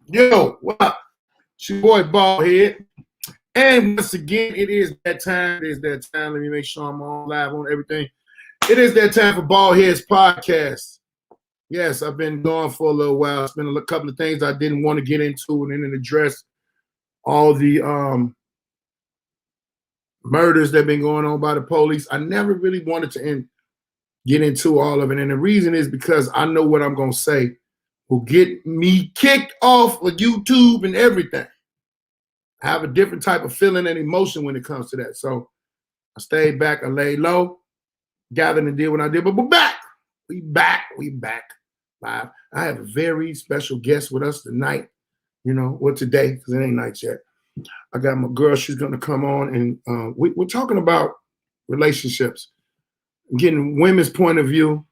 Yo, what up? It's your boy Baldhead. And once again, it is that time. It is that time. Let me make sure I'm on live on everything. It is that time for BALDHEAD'S podcast. Yes, I've been gone for a little while. It's been a couple of things I didn't want to get into and then address all the murders that have been going on by the police. I never really wanted to get into all of it. And the reason is because I know what I'm going to say will get me kicked off of YouTube and everything. I have a different type of feeling and emotion when it comes to that. So I stayed back, I laid low, gathered and did what I did, but we're back. We back live. I have a very special guest with us tonight. Today, because it ain't night yet. I got my girl, she's gonna come on and we're talking about relationships, getting women's point of view.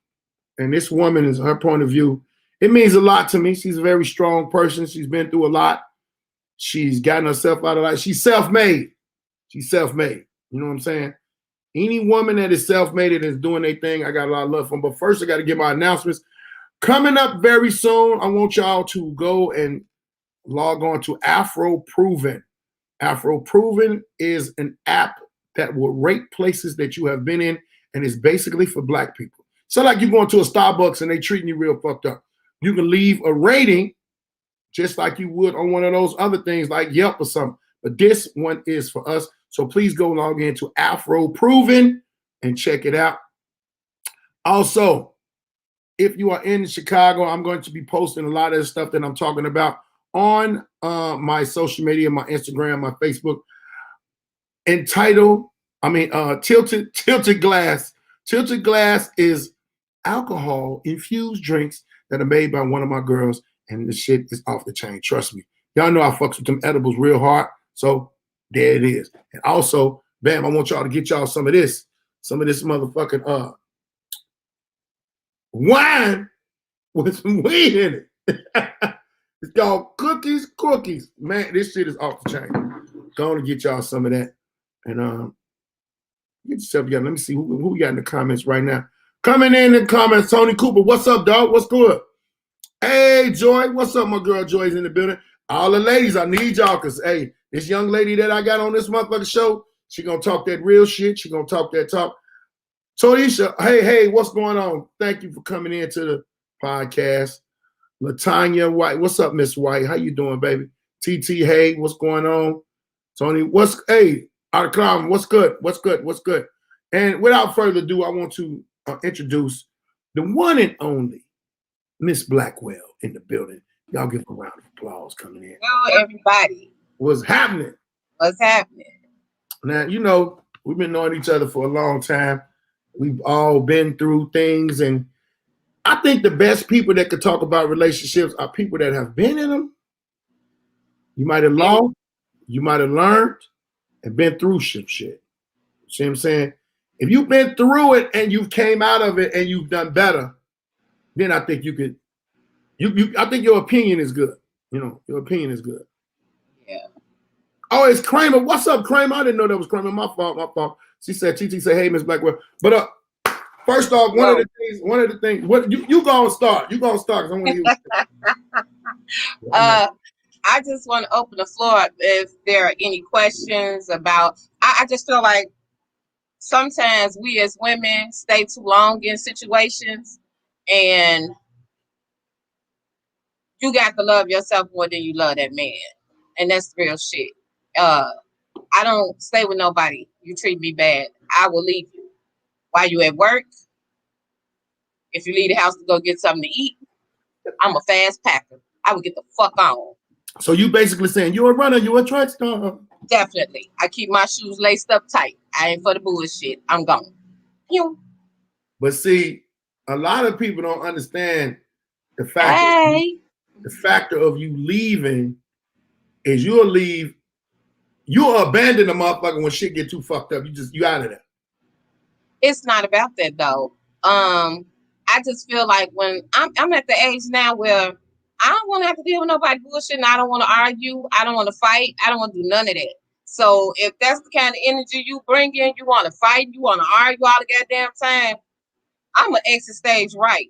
And this woman is her point of view. It means a lot to me. She's a very strong person. She's been through a lot. She's gotten herself out of life. She's self-made. She's self-made. You know what I'm saying? Any woman that is self-made and is doing their thing, I got a lot of love for them. But first, I got to get my announcements. Coming up very soon, I want y'all to go and log on to Afro Proven. Afro Proven is an app that will rate places that you have been in, and it's basically for Black people. So like you going to a Starbucks and they treating you real fucked up. You can leave a rating just like you would on one of those other things like Yelp or something. But this one is for us. So please go log into Afro Proven and check it out. Also, if you are in Chicago, I'm going to be posting a lot of the stuff that I'm talking about on my social media, my Instagram, my Facebook, Tilted Glass. Tilted Glass is alcohol-infused drinks that are made by one of my girls, and the shit is off the chain. Trust me. Y'all know I fucks with them edibles real hard, so there it is. And also, bam, I want y'all to get y'all some of this motherfucking wine with some weed in it. It's called Cookies. Man, this shit is off the chain. Go on and get y'all some of that. And get yourself together. Let me see who we got in the comments right now. Coming in the comments, Tony Cooper. What's up, dog? What's good? Hey, Joy. What's up, my girl? Joy's in the building. All the ladies, I need y'all because, hey, this young lady that I got on this motherfucking show, she going to talk that real shit. She going to talk that talk. Tonisha, hey, what's going on? Thank you for coming into the podcast. Latanya White. What's up, Miss White? How you doing, baby? TT, hey, what's going on? Tony, Art Clown, what's good? And without further ado, I want to introduce the one and only Miss Blackwell in the building. Y'all give a round of applause coming in. Hello, everybody. What's happening? Now, we've been knowing each other for a long time. We've all been through things, and I think the best people that could talk about relationships are people that have been in them. You might have lost, you might have learned, and been through some shit. See what I'm saying? If you've been through it and you've came out of it and you've done better, then I think you could. I think your opinion is good. Your opinion is good. Yeah. Oh, it's Kramer. What's up, Kramer? I didn't know that was Kramer. My fault. She said, TT said, hey, Miss Blackwell. But first off, one of the things. What you gonna start? You gonna start? Because I want to hear. I just want to open the floor if there are any questions about. I just feel like sometimes we as women stay too long in situations, and you got to love yourself more than you love that man, and that's real shit. I don't stay with nobody. You treat me bad, I will leave you. While you at work, if you leave the house to go get something to eat, I'm a fast packer. I would get the fuck on. So you basically saying you're a runner, you're a track star. Definitely. I keep my shoes laced up tight. I ain't for the bullshit. I'm gone. Pew. But see, a lot of people don't understand the fact. The factor of you leaving is you'll leave. You'll abandon the motherfucker when shit get too fucked up. You out of there. It's not about that though. I just feel like when I'm at the age now where I don't want to have to deal with nobody bullshit, and I don't want to argue. I don't want to fight. I don't want to do none of that. So if that's the kind of energy you bring in, you want to fight, you want to argue all the goddamn time, I'm going to exit stage right.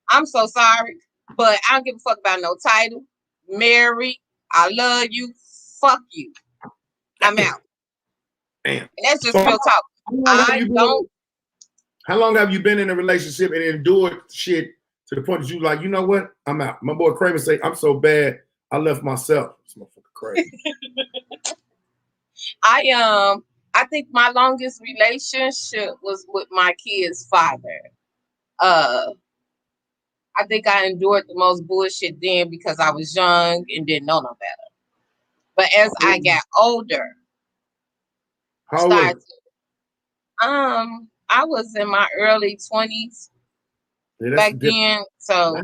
I'm so sorry, but I don't give a fuck about no title, Mary, I love you. Fuck you. I'm out. Damn. And that's just So real talk. How long have you been in a relationship and endured shit to the point that you like, you know what? I'm out. My boy Kramer say, I'm so bad, I left myself. This motherfucker crazy. I think my longest relationship was with my kid's father. I think I endured the most bullshit then because I was young and didn't know no better. But as I got older, How old was it? I was in my early 20s back then. So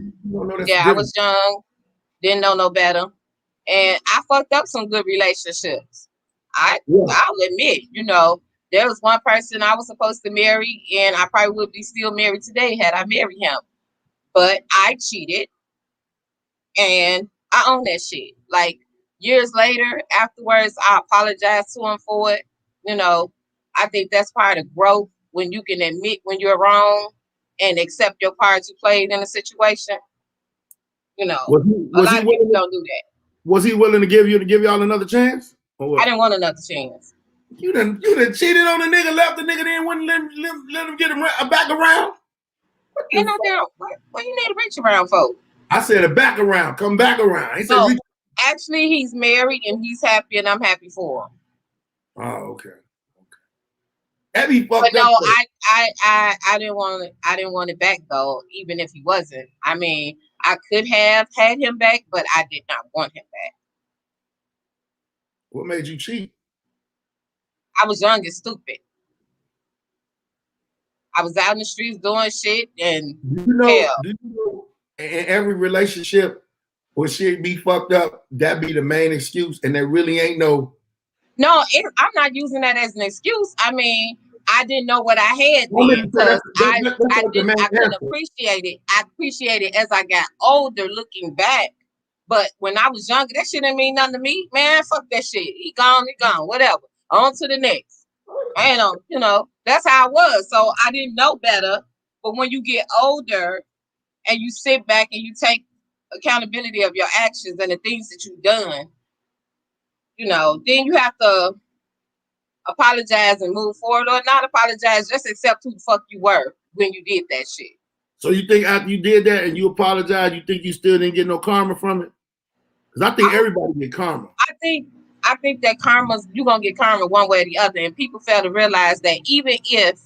yeah, I was young, didn't know no better. And I fucked up some good relationships. I'll admit, there was one person I was supposed to marry, and I probably would be still married today had I married him. But I cheated, and I own that shit. Like years later, afterwards, I apologized to him for it. I think that's part of growth when you can admit when you're wrong and accept your part you played in a situation. A lot of people don't do that. Was he willing to give y'all another chance? Or what? I didn't want another chance. You done cheated on a nigga, left the nigga, then wouldn't let him get him back around? Ain't no damn. What you need to reach around for? I said a back around, come back around. He said, actually, he's married and he's happy, and I'm happy for him. Oh, okay. That'd be fucked up. But no, I didn't want it back though, even if he wasn't. I mean, I could have had him back, but I did not want him back. What made you cheat? I was young and stupid. I was out in the streets doing shit, and do you know in every relationship when shit be fucked up, that be the main excuse, and there really ain't no. No, I'm not using that as an excuse. I mean, I didn't know what I had then because I couldn't appreciate it. I appreciate it as I got older, looking back. But when I was younger, that shit didn't mean nothing to me, man. Fuck that shit. He gone, whatever. On to the next. And that's how I was. So I didn't know better. But when you get older and you sit back and you take accountability of your actions and the things that you've done, then you have to apologize and move forward, or not apologize, just accept who the fuck you were when you did that shit. So you think after you did that and you apologize, you think you still didn't get no karma from it? Because I think everybody get karma. I think that you're gonna get karma one way or the other, and people fail to realize that even if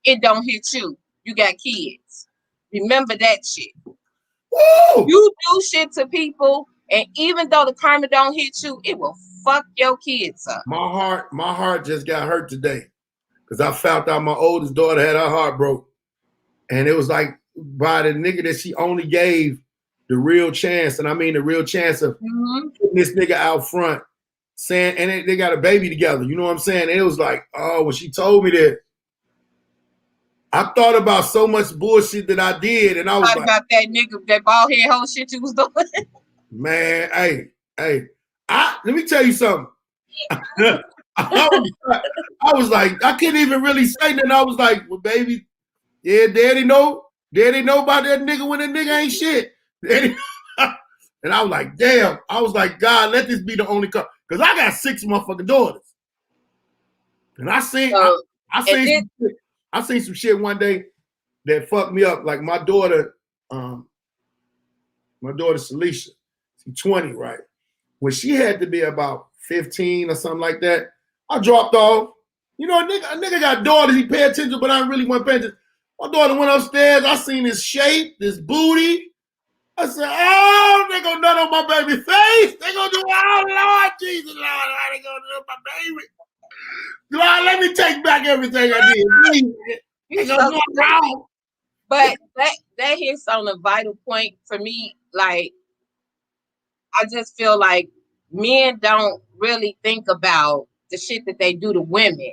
it don't hit you, you got kids. Remember that shit. Woo! You do shit to people, and even though the karma don't hit you, it will fuck your kids up. My heart just got hurt today because I found out my oldest daughter had her heart broke, and it was like by the nigga that she only gave the real chance, and I mean the real chance of putting this nigga out front, saying, and they got a baby together. You know what I'm saying? And it was like, oh, when she told me that, I thought about so much bullshit that I did, and I was like, about that nigga, that bald head whole shit you was doing. Man, hey, let me tell you something. I was like, I couldn't even really say nothing. I was like, well, baby, yeah, daddy know about that nigga when that nigga ain't shit. And I was like, damn. I was like, God, let this be the only car. Because I got 6 motherfucking daughters. And I seen some shit one day that fucked me up. Like my daughter Celicia, she's 20, right? When she had to be about 15 or something like that, I dropped off. A nigga got daughters, he pay attention, but I really wasn't paying attention. My daughter went upstairs, I seen this shape, this booty. I said, oh, they gonna nut on my baby face. They gonna do, oh, Lord, Jesus, Lord, how they gonna do my baby? Lord, let me take back everything I did. But that hits on a vital point for me. Like, I just feel like men don't really think about the shit that they do to women.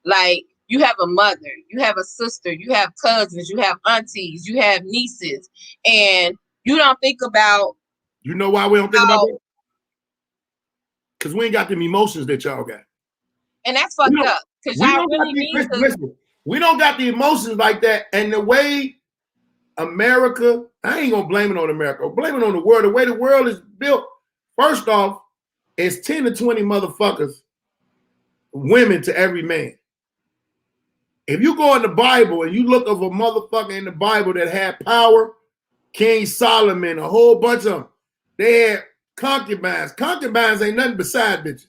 Like, you have a mother, you have a sister, you have cousins, you have aunties, you have nieces, and you don't think about. You know why we don't think about it? Because we ain't got them emotions that y'all got. And that's fucked up. Because y'all really need to. Listen, we don't got the emotions like that. And the way America, I ain't gonna blame it on America, blame it on the world. The way the world is built, First off, it's 10 to 20 motherfuckers, women to every man. If you go in the Bible and you look of a motherfucker in the Bible that had power, King Solomon, a whole bunch of them, they had concubines. Concubines ain't nothing but side bitches.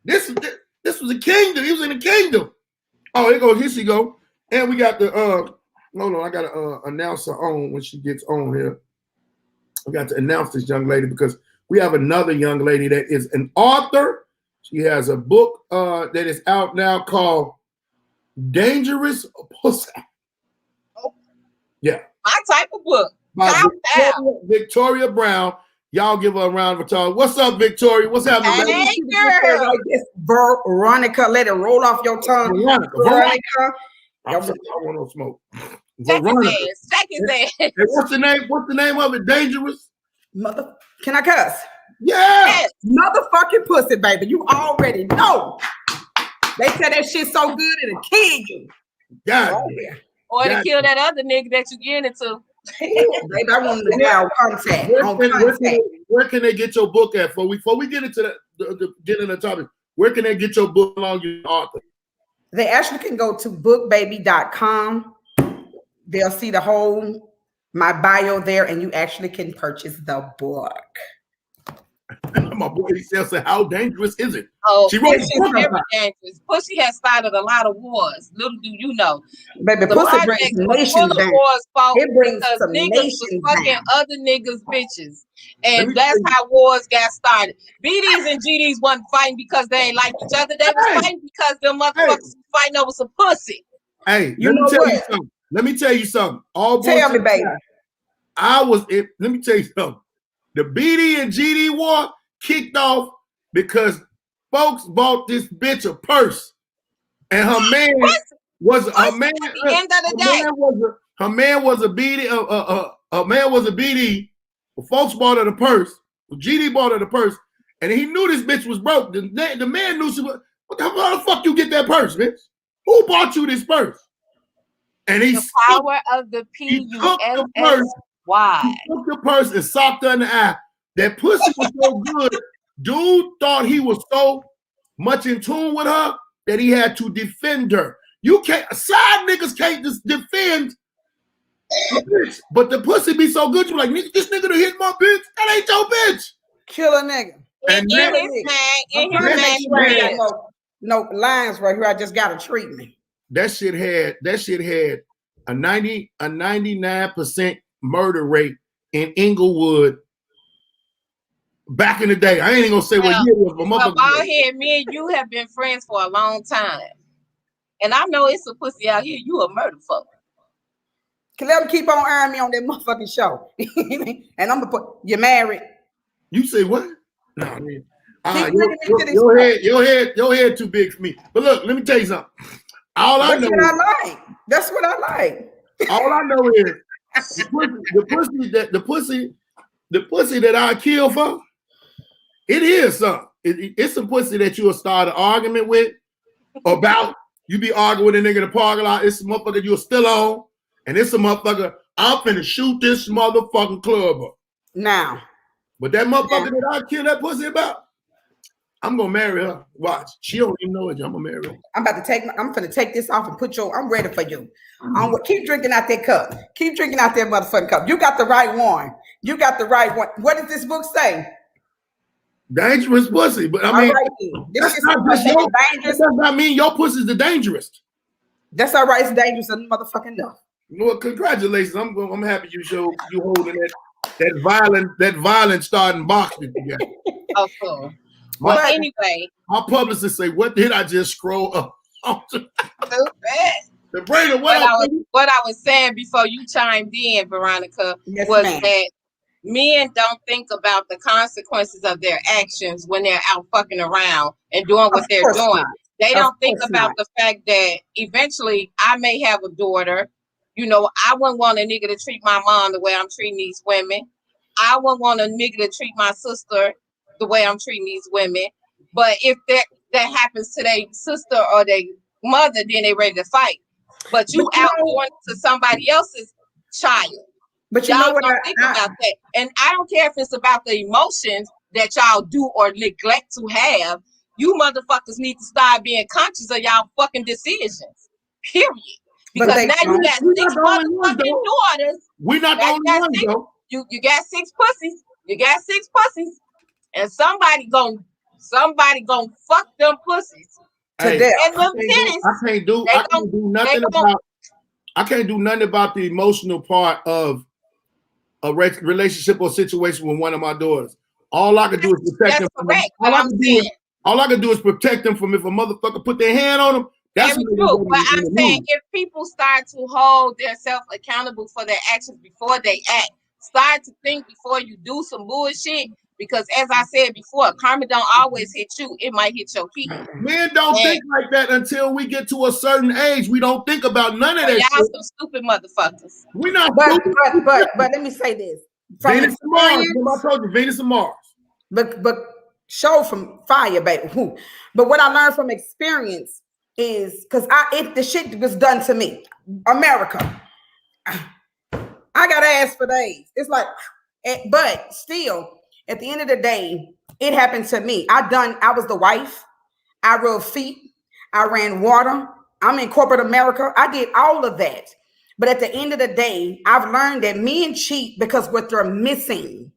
This was a kingdom. He was in a kingdom. Oh, here she go. And we got the hold on, I gotta announce her on when she gets on here. We got to announce this young lady because we have another young lady that is an author. She has a book that is out now called Dangerous Pussy. Yeah. My type of book. By Victoria Brown. Y'all give her a round of applause. What's up, Victoria? What's happening? Hey, girl. Like this, Veronica, let it roll off your tongue. Veronica. I want no smoke. Check his ass. Hey, what's the name? What's the name of it? Dangerous? Can I cuss? Yeah. Yes. Motherfucking pussy, baby. You already know. They said that shit so good it'll kill you. God. Or to kill that other nigga that you getting into. Baby, I want to now contact. Where can they get your book at? Before we get into get into the topic, where can they get your book along your author? They actually can go to bookbaby.com. They'll see the whole my bio there, and you actually can purchase the book. My boy, he says, how dangerous is it? Oh, she wrote very dangerous. Pussy has started a lot of wars. Little do you know. Baby, pussy brings nations down. It brings some niggas was fucking other niggas' bitches. And that's how wars got started. BDs and GDs wasn't fighting because they ain't like each other. They was fighting because them motherfuckers was fighting over some pussy. Hey, let me tell you something. Tell me, baby. Let me tell you something. The BD and GD war kicked off because folks bought this bitch a purse, and her man was a man. At the end of the day, her man was a BD. A man was a BD. Folks bought her the purse. GD bought her the purse, and he knew this bitch was broke. The man knew she was. What the fuck you get that purse, bitch? Who bought you this purse? And he the power of the PUSSY. He took the purse and socked her in the eye. That pussy was so good. Dude thought he was so much in tune with her that he had to defend her. You can't, side niggas can't just defend a bitch, but the pussy be so good. You're like, this nigga done hit my bitch. That ain't your bitch. Kill a nigga. No lines right here. I just got a treatment. That shit had a 99% murder rate in Inglewood back in the day. I ain't even gonna say what year it was, but Baldhead, me and you have been friends for a long time. And I know it's a pussy out here. You a murder fuck. Can let them keep on airing me on that motherfucking show. And I'm gonna put you married. You say what? No, man. Your head too big for me. But look, let me tell you something. That's what I like. All I know is the pussy that I kill for, it is something. It's some pussy that you'll start an argument with about. You be arguing with a nigga in the parking lot. It's a motherfucker you're still on, and it's a motherfucker. I'm finna shoot this motherfucking club up now. But that motherfucker that I kill that pussy about, I'm gonna marry her. Watch, she don't even know it. I'm gonna marry her. I'm finna take this off and put I'm ready for you. Keep drinking out that cup. Keep drinking out that motherfucking cup. You got the right one. You got the right one. What does this book say? Dangerous pussy. But I mean, that does not mean your pussy's the dangerous. That's all right. It's dangerous motherfucking enough. Well, congratulations. I'm happy you holding that violent starting boxing together. Oh, cool. Well, anyway, my publicist say, "What did I just scroll up?" So bad. The brain of what I was saying before you chimed in, Veronica, was that men don't think about the consequences of their actions when they're out fucking around and doing what they're doing. They don't think about the fact that eventually I may have a daughter. You know, I wouldn't want a nigga to treat my mom the way I'm treating these women. I wouldn't want a nigga to treat my sister the way I'm treating these women. But if that happens to their sister or their mother, then they ready to fight. But you out going to somebody else's child. But you Y'all know what? don't think about that. And I don't care if it's about the emotions that y'all do or neglect to have. You motherfuckers need to start being conscious of y'all fucking decisions. Period. Because now you got six motherfucking daughters. We're not the only ones, though. You got six pussies. You got six pussies. And somebody gonna fuck them pussies. To death. And them titties. I can't do nothing about the emotional part of a relationship or situation with one of my daughters. All I can do is protect them. Correct, all I can do is protect them from if a motherfucker put their hand on them. That's true. But I'm saying if people start to hold themselves accountable for their actions before they act, start to think before you do some bullshit. Because as I said before, karma don't always hit you; it might hit your kids. Men don't think like that until we get to a certain age. We don't think about none of that. Y'all some stupid motherfuckers. We're not. But let me say this: Venus and Mars. I told you, Venus and Mars. But show from fire, baby. But what I learned from experience is because if the shit was done to me, America, I got ass for days. It's like, but still. At the end of the day, it happened to me. I was the wife. I rubbed feet. I ran water. I'm in corporate America. I did all of that. But at the end of the day, I've learned that men cheat because what they're missing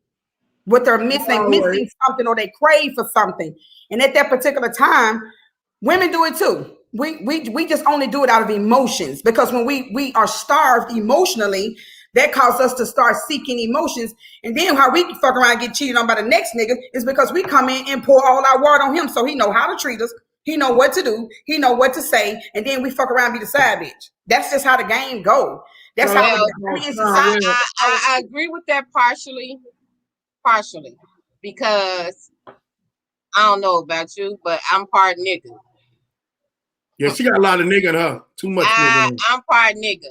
something or they crave for something. And at that particular time, women do it too. We just only do it out of emotions because when we are starved emotionally, that causes us to start seeking emotions. And then how we fuck around and get cheated on by the next nigga is because we come in and pour all our water on him. So he know how to treat us. He know what to do. He know what to say. And then we fuck around and be the side bitch. That's just how the game go. That's how I agree with that partially. Because I don't know about you, but I'm part nigga. Yeah, she got a lot of nigga in her. Too much nigga. I'm part nigga.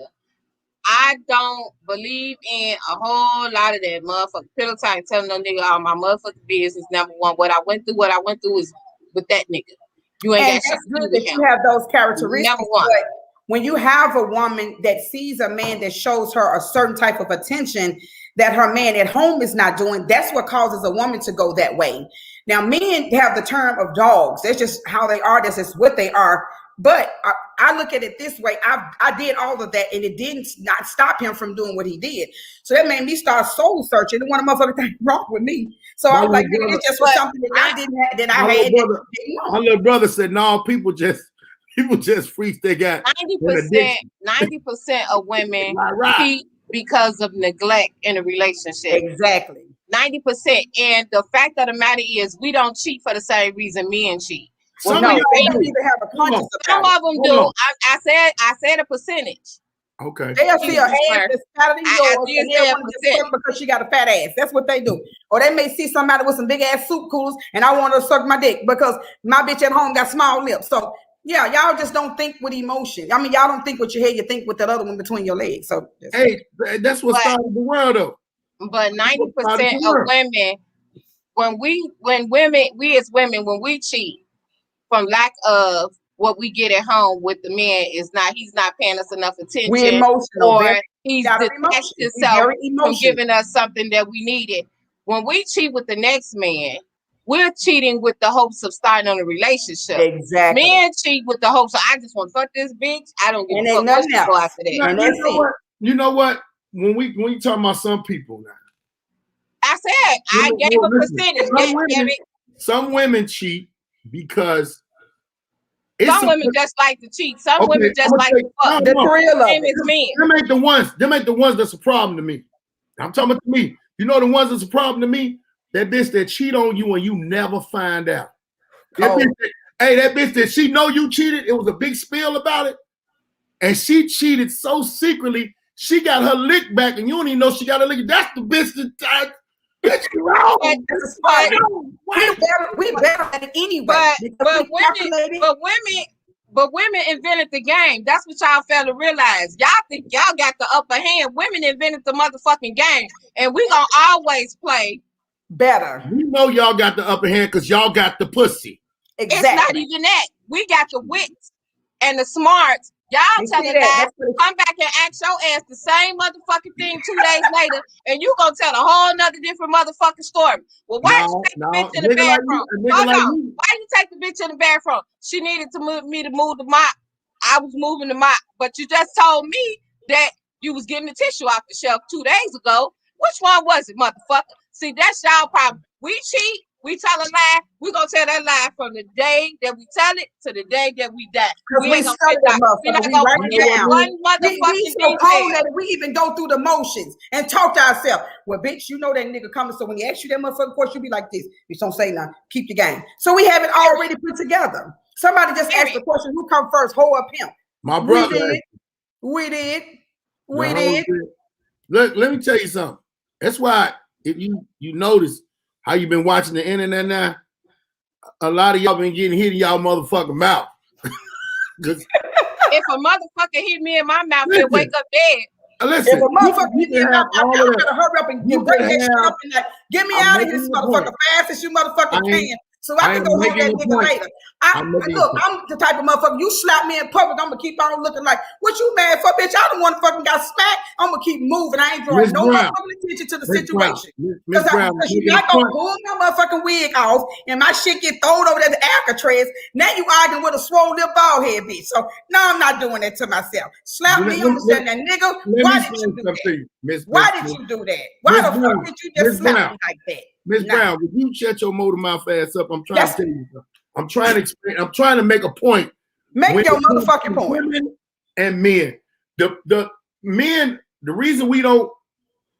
I don't believe in a whole lot of that motherfucking pillow talk telling no nigga all my motherfucking business. Number one, what I went through is with that nigga. You ain't got shit to do with him. You have those characteristics. Number one. But when you have a woman that sees a man that shows her a certain type of attention that her man at home is not doing, that's what causes a woman to go that way. Now, men have the term of dogs. That's just how they are. That's just what they are. But I look at it this way. I did all of that, and it didn't not stop him from doing what he did. So that made me start soul searching. And one of the motherfucking things wrong with me. So I was like, it's just for something that I didn't have, that I had. My little brother said, no, people just freak they got. 90% of women cheat because of neglect in a relationship. Exactly. 90%. And the fact of the matter is, we don't cheat for the same reason men cheat. Well, no, they don't even have a conscience. Some of them do. I said a percentage. Okay. They'll see her ass that's fatter than yours, and they'll want to suck because she got a fat ass. That's what they do. Or they may see somebody with some big ass soup coolers, and I want to suck my dick because my bitch at home got small lips. So yeah, y'all just don't think with emotion. I mean, y'all don't think with your head. You think with that other one between your legs. So that's what started the world, though. But 90% of women, we as women, when we cheat, from lack of what we get at home with the man he's not paying us enough attention. We're emotional. Or he's detached himself from giving us something that we needed. When we cheat with the next man, we're cheating with the hopes of starting on a relationship. Exactly. Men cheat with the hopes of, I just want to fuck this bitch. I don't give a fuck what you go after that. You know what? When you talk about some people now. I said, I gave a percentage. Some women cheat because some women just like to cheat. Some women just like to fuck. The thrill of it. Them ain't the ones that's a problem to me. I'm talking about to me. You know the ones that's a problem to me? That bitch that cheat on you and you never find out. That bitch that she know you cheated. It was a big spill about it. And she cheated so secretly, she got her lick back and you don't even know she got her lick. That's the bitch that bitch wrong. We better at it anyway. But women invented the game. That's what y'all fail to realize. Y'all think y'all got the upper hand. Women invented the motherfucking game. And we gonna always play better. We know y'all got the upper hand because y'all got the pussy. Exactly. It's not even that. We got the wits and the smarts Y'all You telling see that? lies. That's what Come back and ask your ass the same motherfucking thing 2 days later, and you gonna tell a whole nother different motherfucking story. Well, why did you take the bitch in the nigga like bathroom? you, a nigga Hold like on. you. Why you take the bitch in the bathroom? She needed to move me to move the mop. I was moving the mop, but you just told me that you was getting the tissue off the shelf 2 days ago. Which one was it, motherfucker? See, that's y'all problem. We cheat. We tell a lie. We gonna tell that lie from the day that we tell it to the day that we die. because we Ain't gonna study that we motherfucker. not We gonna write forget it down. one We motherfucking so cold detail. that we even go through the motions and talk to ourselves. Well, bitch, you know that nigga coming. So when he asks you that motherfucking question, you be like this. You don't say nothing. Keep your game. So we have it already put together. Somebody just asked the question, who come first, hoe or pimp? My brother. We did. Look, let me tell you something. That's why if you notice how you've been watching the internet now, a lot of y'all been getting hit in y'all motherfucking mouth. If a motherfucker hit me in my mouth, he'll wake up dead. Listen, if a motherfucker hit me in my mouth, all y'all of that. gotta hurry up and break that shit up and like, get me out of here, this motherfucker, fast as you motherfucking can. So I can go home that nigga later. Look, I'm the type of motherfucker, you slap me in public, I'm gonna keep on looking like, what you mad for, bitch? I don't want to fucking got smacked. I'm gonna keep moving. I ain't drawing no motherfucking attention to the situation. Because you're not gonna pull my motherfucking wig off and my shit get thrown over there to Alcatraz. Now you arguing with a swollen little bald head bitch. So no, I'm not doing that to myself. Slap me on saying that nigga, why did you do that? Why did you do that? Why the fuck did you just slap me like that? Miss Brown, would you shut your motor mouth ass up? I'm trying to tell you something. I'm trying to explain. I'm trying to make a point. Make your motherfucking point. Women and men. The men, the reason we don't,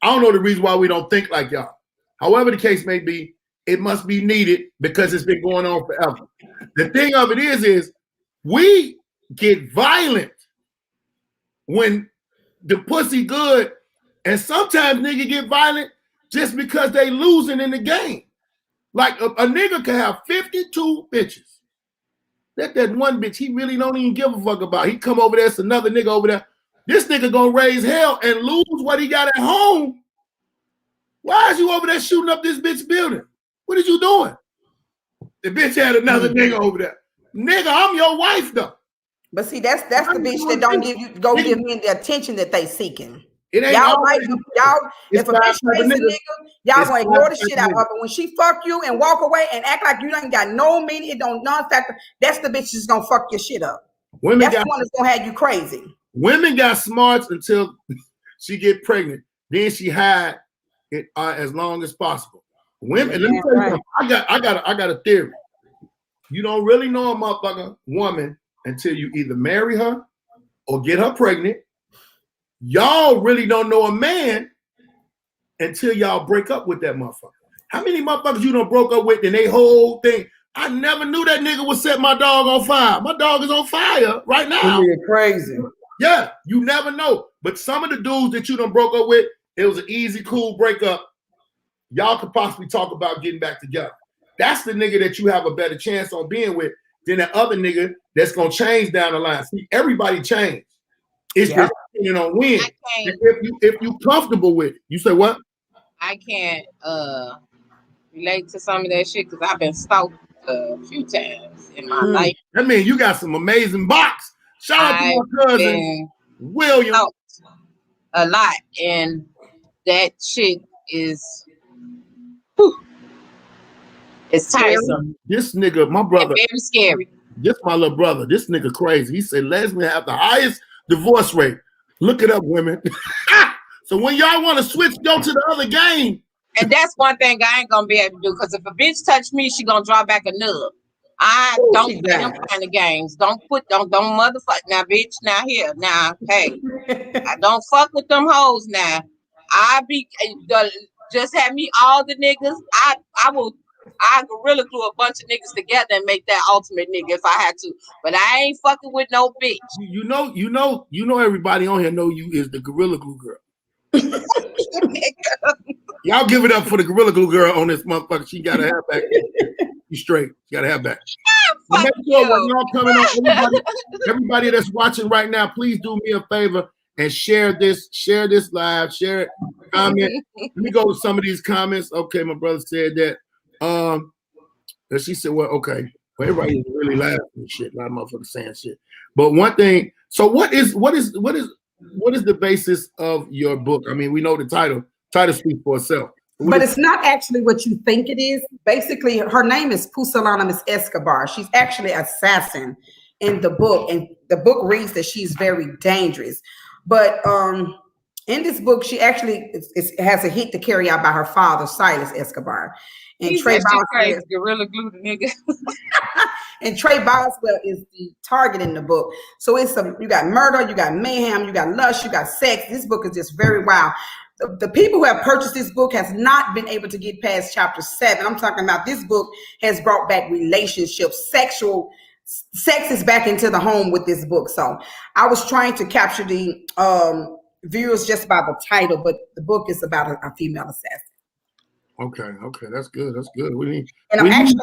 I don't know the reason why we don't think like y'all. However the case may be, it must be needed because it's been going on forever. The thing of it is we get violent when the pussy good, and sometimes nigga get violent just because they losing in the game. Like a nigga can have 52 bitches. That one bitch he really don't even give a fuck about. He come over there, it's another nigga over there. This nigga gonna raise hell and lose what he got at home. Why is you over there shooting up this bitch building? What is you doing? The bitch had another nigga over there. Nigga, I'm your wife though. But see, that's the bitch that don't give me the attention that they seeking. It ain't y'all if a bitch chase a nigga, y'all gonna ignore the shit out of her. But when she fuck you and walk away and act like you ain't got no meaning, it don't non-factor, that's the bitch that's gonna fuck your shit up. That's the one that's gonna have you crazy. Women got smarts until she get pregnant. Then she hide it as long as possible. Women, let me tell you something. I got a theory. You don't really know a motherfucker woman until you either marry her or get her pregnant. Y'all really don't know a man until y'all break up with that motherfucker. How many motherfuckers you done broke up with and they whole thing? I never knew that nigga would set my dog on fire. My dog is on fire right now. You're crazy. Yeah, you never know. But some of the dudes that you done broke up with, it was an easy, cool breakup. Y'all could possibly talk about getting back together. That's the nigga that you have a better chance on being with than that other nigga that's gonna change down the line. See, everybody changed. It's just depending on when. If you comfortable with it. You say what? I can't relate to some of that shit because I've been stalked a few times in my life. I mean, you got some amazing box. Shout out to my cousin William. A lot, and that shit is it's tiresome. This nigga, my brother, and very scary. This my little brother. This nigga crazy. He said lesbians have the highest divorce rate. Look it up, women. So when y'all want to switch, go to the other game. And that's one thing I ain't gonna be able to do, because if a bitch touch me, she gonna draw back a nub. I don't play them kind of games. Don't motherfuck now, bitch. Now here, now, hey, I don't fuck with them hoes now. Just have me all the niggas. I gorilla glue a bunch of niggas together and make that ultimate nigga if I had to. But I ain't fucking with no bitch. You know everybody on here know you is the gorilla glue girl. Y'all give it up for the gorilla glue girl on this motherfucker. She got to have back. She's straight. She got to have back. Make sure when y'all coming on, everybody that's watching right now, please do me a favor and share this live, share it, comment. Let me go to some of these comments. Okay, my brother said that. And she said, well, okay. Everybody is really laughing and shit. A lot of motherfuckers saying shit. But one thing, so what is the basis of your book? I mean, we know the title. Title speaks for itself. But it's not actually what you think it is. Basically, her name is Pusillanimous Escobar. She's actually an assassin in the book, and the book reads that she's very dangerous. But in this book, she actually has a hit to carry out by her father, Silas Escobar. And Trey Boswell, Gorilla Glue the nigga. and Trey Boswell is the target in the book. So you got murder, you got mayhem, you got lust, you got sex. This book is just very wild. The people who have purchased this book has not been able to get past chapter 7. I'm talking about this book has brought back relationships, sex is back into the home with this book. So I was trying to capture the viewers just by the title, but the book is about a female assassin. Okay, that's good. And I'm actually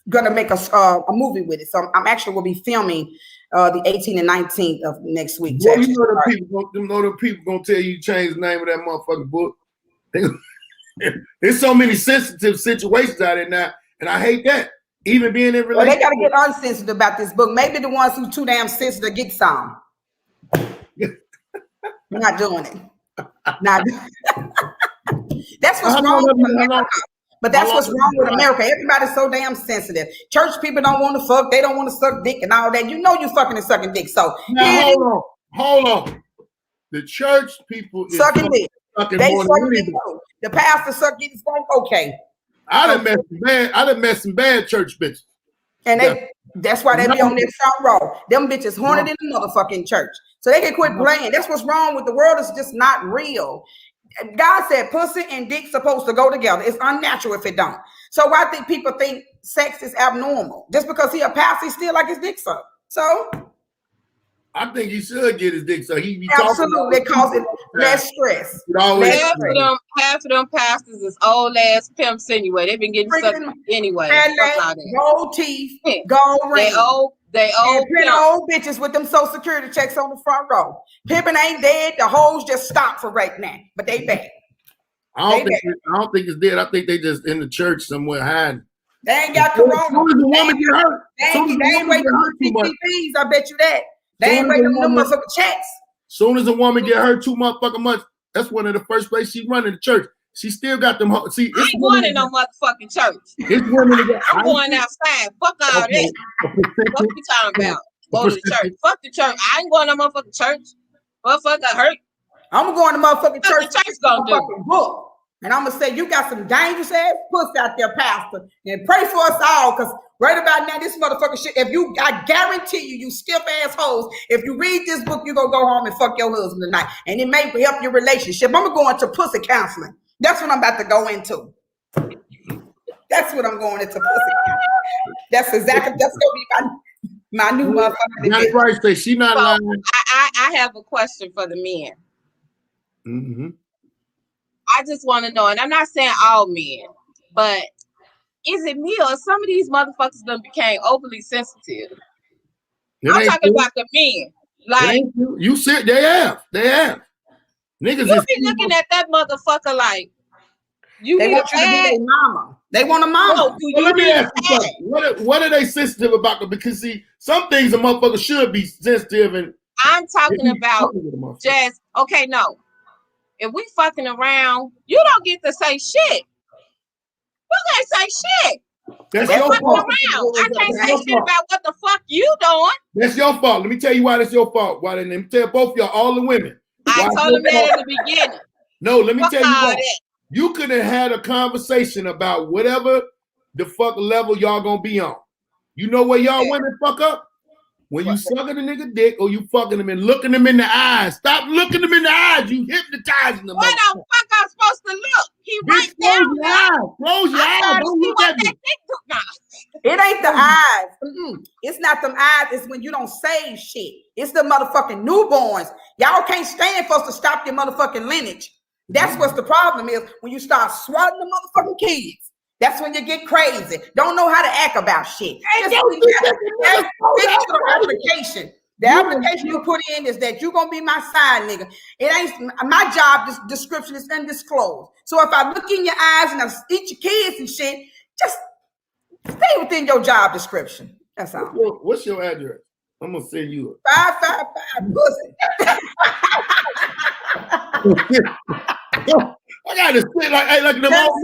gonna make a movie with it. So I'm actually will be filming the 18th and 19th of next week. Well, you know the people gonna tell you change the name of that motherfucking book. There's so many sensitive situations out there now, and I hate that. Even being in relationship, well, they gotta get unsensitive about this book. Maybe the ones who too damn sensitive get some. We're not doing it. That's what's wrong with America. But that's what's wrong with America. Everybody's so damn sensitive. Church people don't want to fuck. They don't want to suck dick and all that. You know you fucking and sucking dick. So now, hold on. The church people is sucking dick. They suck dick too. The pastor suck dick is going okay. I done met some bad church bitches. And that's why they be on their front row. Them bitches horned in the motherfucking church. So they can quit playing. That's what's wrong with the world. It's just not real. God said pussy and dick supposed to go together. It's unnatural if it don't. So why think people think sex is abnormal? Just because he a pastor, he still like his dick sucked. So I think he should get his dick sucked. He be absolutely causing less stress. Half of them pastors is old ass pimps anyway. They've been getting sucked anyway. Gold teeth, gold ring. They old bitches with them social security checks on the front row. Pimping ain't dead. The hoes just stopped for right now, but they bad. I don't think it's dead. I think they just in the church somewhere hiding. They ain't got corona. As soon as the woman get hurt, they ain't waiting for PPPs. I bet you that. They ain't waiting for them motherfucking checks. Soon as a woman get hurt 2 motherfucking months, that's one of the first places she run in the church. She still got them. See, I ain't going to no motherfucking church. I'm going outside. Fuck all that. What you talking about? Go to the church. Fuck the church. I ain't going to no motherfucking church. Motherfucker hurt. I'm going to motherfucking church. What the church gonna do? Book. And I'm gonna say you got some dangerous ass pussy out there, pastor. And pray for us all, because right about now, this motherfucker shit. I guarantee you stiff assholes. If you read this book, you gonna go home and fuck your husband tonight, and it may help your relationship. I'm gonna go into pussy counseling. That's what I'm about to go into. That's what I'm going into pussy counseling. That's gonna be my new motherfucker. Right, say she not lying. I have a question for the men. Mm-hmm. I just want to know, and I'm not saying all men, but is it me or some of these motherfuckers done became overly sensitive? I'm talking about the men. Like you said, they have. Niggas you be looking at that motherfucker like they want you to be their mama. They want a mama. Let me ask you something. What are they sensitive about? Because see, some things a motherfucker should be sensitive and. I'm talking about just okay. No, if we fucking around, you don't get to say shit. You can't say shit. That's your fault. I can't say shit about what the fuck you doing. That's your fault. Let me tell you why that's your fault. Why? Let me tell both y'all, all the women. I told them that at the beginning. No, let me tell you why. You could have had a conversation about whatever the fuck level y'all gonna be on. You know where y'all women fuck up? When you sucking a nigga dick or you fucking him and looking him in the eyes. Stop looking him in the eyes. You hypnotizing them. Where the fuck I'm supposed to look? He right there. Close your eyes. Don't look at me. It ain't the eyes. It's not them eyes. It's when you don't say shit. It's the motherfucking newborns. Y'all can't stand for us to stop your motherfucking lineage. That's what's the problem is when you start swatting the motherfucking kids. That's when you get crazy. Don't know how to act about shit. The application. The application you put in is that you're gonna be my side nigga. It ain't my job. This description is undisclosed. So if I look in your eyes and I eat your kids and shit, just Stay within your job description. That's all. What's your address? I'm gonna send you 555 pussy. I gotta say, like the old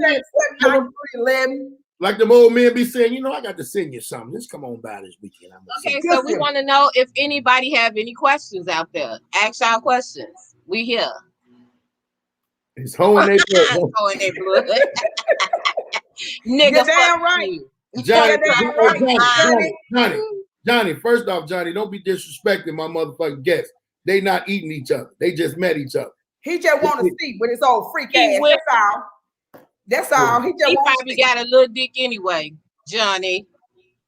man, like the old man be saying, you know, I got to send you something. Just come on by this weekend. Okay, so we want to know if anybody have any questions out there. Ask y'all questions. We here. It's hoeing their blood. Hoeing their blood. Nigga, damn right. Johnny, first off, Johnny, don't be disrespecting my motherfucking guests. They not eating each other. They just met each other. He just want to speak with his old freak ass. That's all. That's all. He probably got a little dick anyway, Johnny.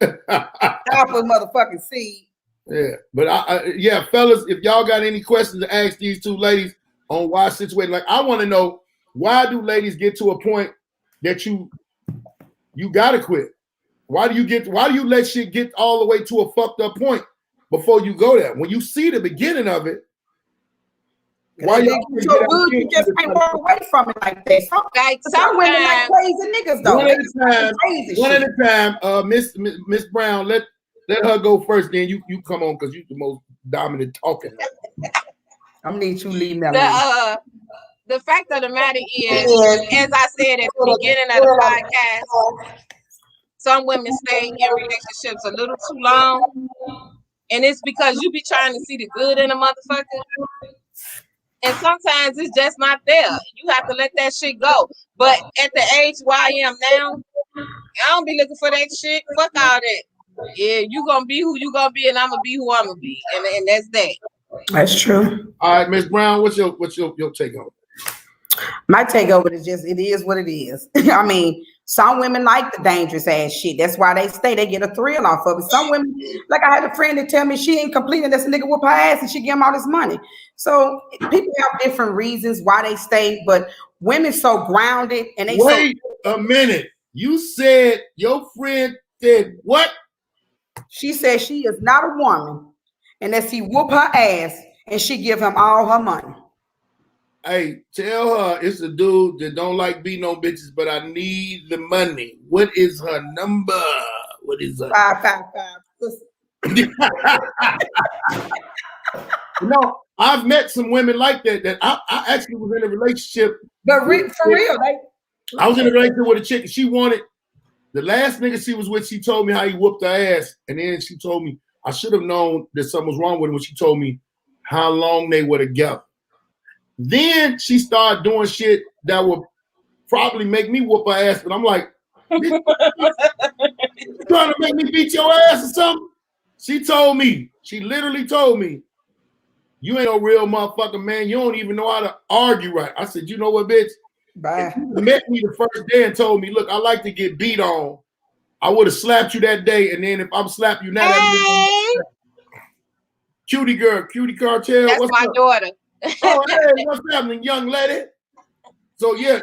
Apple motherfucking seed. Yeah, but yeah, fellas, if y'all got any questions to ask these two ladies on why situated, like I want to know, why do ladies get to a point that you gotta quit? Why do you let shit get all the way to a fucked up point before you go there? When you see the beginning of it, why you so good you just can't walk away from it like that? Some women like crazy niggas though. One at a time. Miss Brown, let her go first. Then you come on because you the most dominant talking. I'm gonna need you leave me alone. The fact of the matter is, as I said at the beginning of the podcast, some women stay in relationships a little too long, and it's because you be trying to see the good in a motherfucker. And sometimes it's just not there. You have to let that shit go. But at the age where I am now, I don't be looking for that shit. Fuck all that. Yeah, you gonna be who you gonna be, and I'm gonna be who I'm gonna be, and that's that. That's true. All right, Miss Brown, what's your take on it? My take over it is what it is. I mean, some women like the dangerous ass shit. That's why they stay. They get a thrill off of it. Some women, like I had a friend that tell me she ain't complete and this nigga whoop her ass and she give him all this money. So people have different reasons why they stay, but women so grounded and they wait a minute. You said your friend said what? She said she is not a woman unless he whoop her ass and she give him all her money. Hey, tell her it's a dude that don't like beating on bitches, but I need the money. What is her number? What is her? 555. No, I've met some women like that I actually was in a relationship. But for real, I was in a relationship with a chick and she wanted, the last nigga she was with, she told me how he whooped her ass. And then she told me, I should have known that something was wrong with him when she told me how long they were together. Then she started doing shit that would probably make me whoop her ass. But I'm like, you trying to make me beat your ass or something? She literally told me, you ain't no real motherfucker, man. You don't even know how to argue right. I said, you know what, bitch? Bye. If you met me the first day and told me, look, I like to get beat on, I would have slapped you that day. And then if I'm slapping you now, cutie cartel. That's my daughter. Oh, hey, what's happening, young lady? So yeah,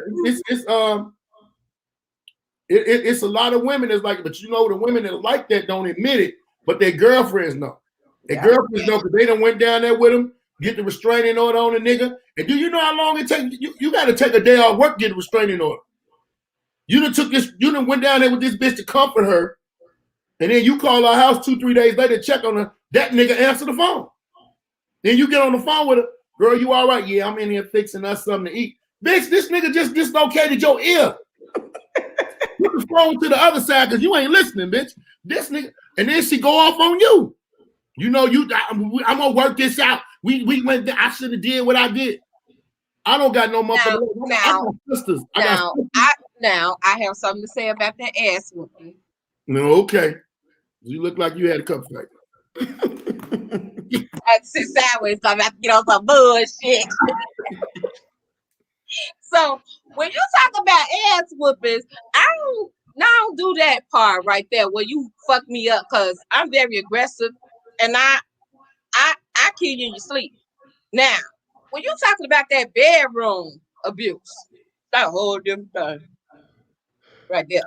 it's a lot of women that's like, but you know, the women that like that don't admit it, but their girlfriends know. Their girlfriends know because they done went down there with them, get the restraining order on the nigga. And do you know how long it takes? You got to take a day off work to get a restraining order. You done went down there with this bitch to comfort her, and then you call our house 2-3 days later, check on her. That nigga answer the phone. Then you get on the phone with her. Girl, you all right? Yeah, I'm in here fixing us something to eat. Bitch, this nigga just dislocated your ear. Put the phone to the other side because you ain't listening, bitch. This nigga, and then she go off on you. You know, I'm gonna work this out. We went there. I should have did what I did. I don't got no motherfucker. I got sisters. Now I have something to say about that ass whooping. No, okay. You look like you had a cup fight. I sit sideways, so I'm about to get on some bullshit. So when you talk about ass whoopings, I don't do that part right there where you fuck me up because I'm very aggressive and I kill you in your sleep. Now, when you're talking about that bedroom abuse, that's a whole different thing. Right there.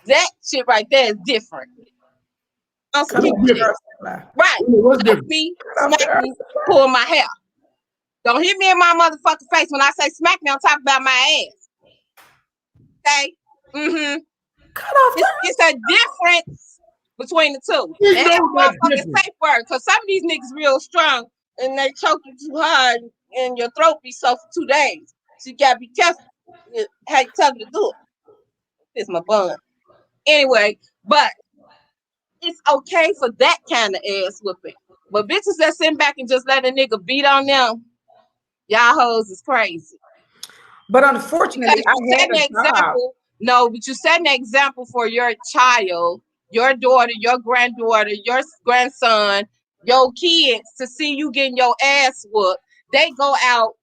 That shit right there is different. Right. What's different? Me, smack me, pull my hair. Don't hit me in my motherfucking face when I say smack me. I'm talking about my ass. Okay? Cut off tongue. It's a difference between the two. You And know that's that motherfucking difference. safe word. Because some of these niggas real strong and they choke you too hard and your throat be so for 2 days. So you gotta be careful how you tell them to do it. It's my bun. Anyway, but it's okay for that kind of ass whooping. But bitches that sit back and just let a nigga beat on them, y'all hoes is crazy. But unfortunately, Because you I had set an a job. example. No, but you set an example for your child, your daughter, your granddaughter, your grandson, your kids to see you getting your ass whooped. They go out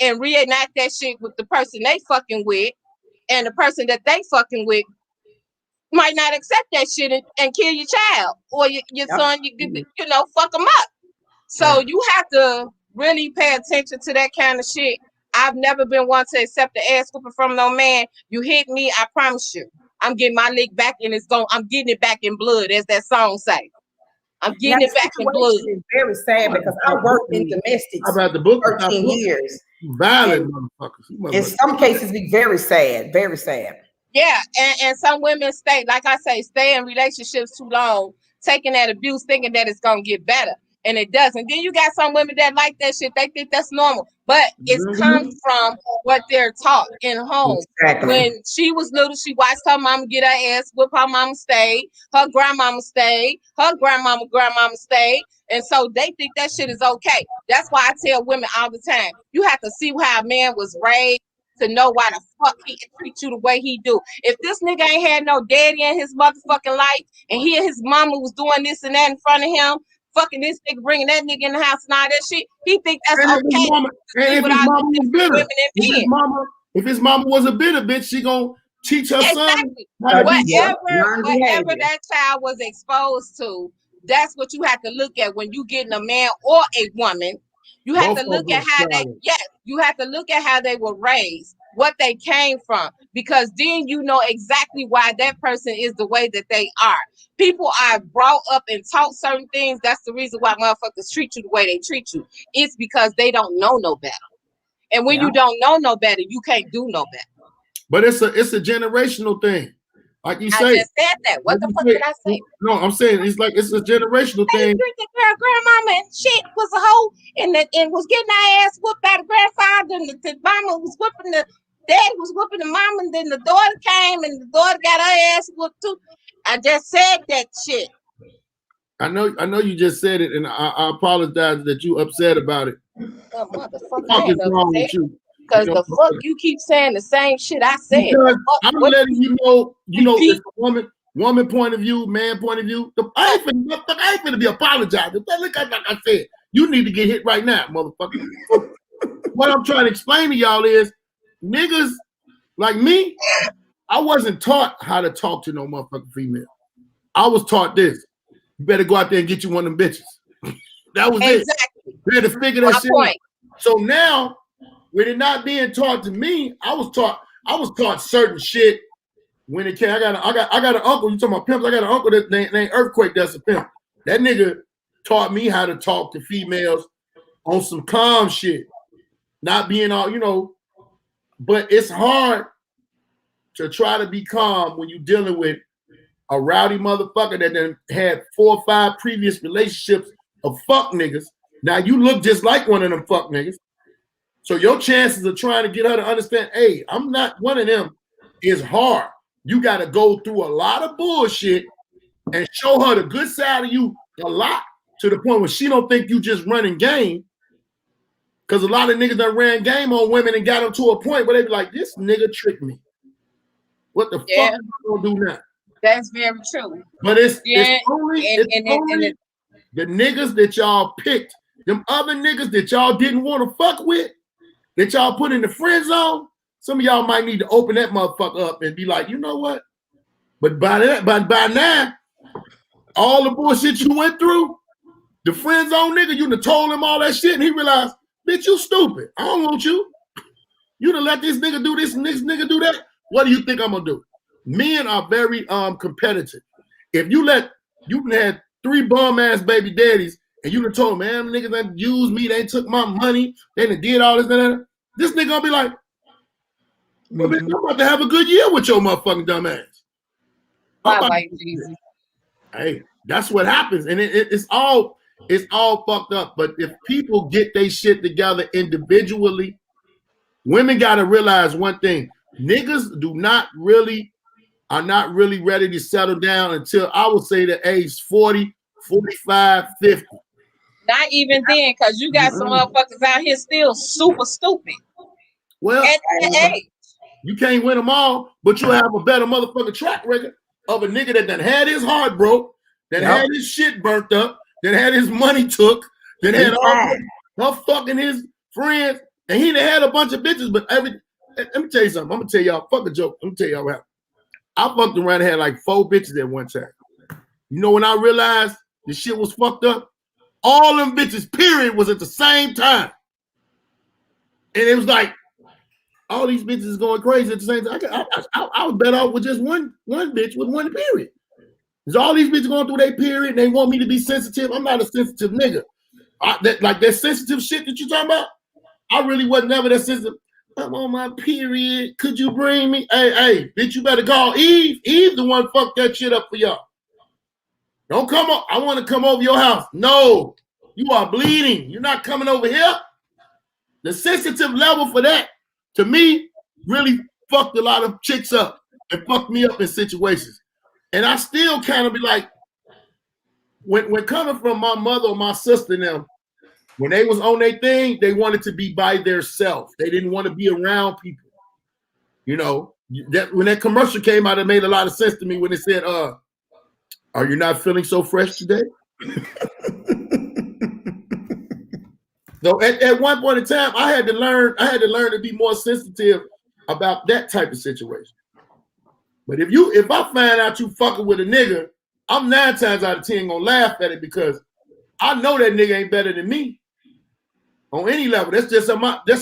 and reenact that shit with the person they fucking with, and the person that they fucking with might not accept that shit and kill your child or your Yep. son. You know, fuck them up. So you have to really pay attention to that kind of shit. I've never been one to accept the ass whooping from no man. You hit me, I promise you, I'm getting my lick back and I'm getting it back in blood, as that song say. I'm Now, getting the it back in blood. situation is very sad because I worked in domestics How about the book? 13 years. Violent motherfuckers. In some cases, be very sad, very sad. Yeah, and some women stay in relationships too long, taking that abuse, thinking that it's gonna get better, and it doesn't. Then you got some women that like that shit; they think that's normal, but it comes from what they're taught in home. Exactly. When she was little, she watched her mama get her ass whooped. Her mama stayed, her grandmama stayed, her grandmama stayed, and so they think that shit is okay. That's why I tell women all the time: you have to see how a man was raised to know why the fuck he can treat you the way he do. If this nigga ain't had no daddy in his motherfucking life, and he and his mama was doing this and that in front of him, fucking this nigga, bringing that nigga in the house and all that shit, he think that's okay. If his mama was bitter, if his mama was a bitter bitch, she gonna teach her son how to be whatever that child was exposed to. That's what you have to look at when you getting a man or a woman. You have to look at how you have to look at how they were raised, what they came from, because then you know exactly why that person is the way that they are. People are brought up and taught certain things. That's the reason why motherfuckers treat you the way they treat you. It's because they don't know no better. And when you don't know no better, you can't do no better. But it's a generational thing. Like you say, I just said that. What the fuck did I say? No, I'm saying it's a generational thing. The grandmama and shit was a hoe and was getting her ass whooped by the grandfather, and the mama was whooping the dad was whooping the mom, and then the daughter came and the daughter got her ass whooped too. I just said that shit. I know you just said it, and I apologize that you upset about it. Oh, motherfucker, What is wrong with you? Because the fuck you keep saying the same shit I said. Because I'm letting you know, it's a woman point of view, man point of view. I ain't finna be apologizing. Look, like I said, you need to get hit right now, motherfucker. What I'm trying to explain to y'all is, niggas like me, I wasn't taught how to talk to no motherfucking female. I was taught this: you better go out there and get you one of them bitches. That was it. You had to figure that shit out. So now, with it not being taught to me, I was taught certain shit when it came. I got an uncle. You talking about pimps? I got an uncle that named Earthquake. That's a pimp. That nigga taught me how to talk to females on some calm shit, not being all But it's hard to try to be calm when you're dealing with a rowdy motherfucker that then had 4 or 5 previous relationships of fuck niggas. Now you look just like one of them fuck niggas. So your chances of trying to get her to understand, hey, I'm not one of them, is hard. You got to go through a lot of bullshit and show her the good side of you a lot, to the point where she don't think you just running game. Because a lot of niggas that ran game on women and got them to a point where they be like, this nigga tricked me. What the fuck am I gonna do now? That's very true. But it's only the niggas that y'all picked, them other niggas that y'all didn't want to fuck with, that y'all put in the friend zone. Some of y'all might need to open that motherfucker up and be like, you know what? But by now, all the bullshit you went through, the friend zone nigga, you done told him all that shit, and he realized, bitch, you stupid. I don't want you. You done let this nigga do this and this nigga do that. What do you think I'm gonna do? Men are very competitive. If you had 3 bum ass baby daddies and you done told, man, niggas that used me, they took my money, they done did all this and that. This nigga gonna be like, well, bitch, I'm about to have a good year with your motherfucking dumb ass. My white Jesus. Hey, that's what happens, and it's all fucked up. But if people get their shit together individually, women got to realize one thing: niggas are not really ready to settle down until I would say the age 40, 45, 50. Not even then, because you got some motherfuckers out here still super stupid. Well, at that age. You can't win them all, but you'll have a better motherfucking track record of a nigga that done had his heart broke, that had his shit burnt up, that had his money took, that had all fucking his friends, and he done had a bunch of bitches. But let me tell you something. I'm gonna tell y'all, fuck a joke. Let me tell y'all what happened. I fucked around and had like 4 bitches at one time. You know when I realized the shit was fucked up? All them bitches, period, was at the same time. And it was like, all these bitches is going crazy at the same time. I was better off with just one bitch with one period. Because all these bitches going through their period and they want me to be sensitive. I'm not a sensitive nigga. That sensitive shit that you talking about, I really wasn't never that sensitive. I'm on my period. Could you bring me? Hey, bitch, you better call Eve. Eve the one fucked that shit up for y'all. Don't come up. I want to come over your house. No, you are bleeding. You're not coming over here. The sensitive level for that, to me, really fucked a lot of chicks up and fucked me up in situations. And I still kind of be like, when coming from my mother or my sister now, when they was on their thing, they wanted to be by themselves. They didn't want to be around people. You know, that when that commercial came out, it made a lot of sense to me when it said, are you not feeling so fresh today? So at one point in time, I had to learn to be more sensitive about that type of situation. But if I find out you fucking with a nigga, I'm 9 times out of 10 gonna laugh at it because I know that nigga ain't better than me on any level. That's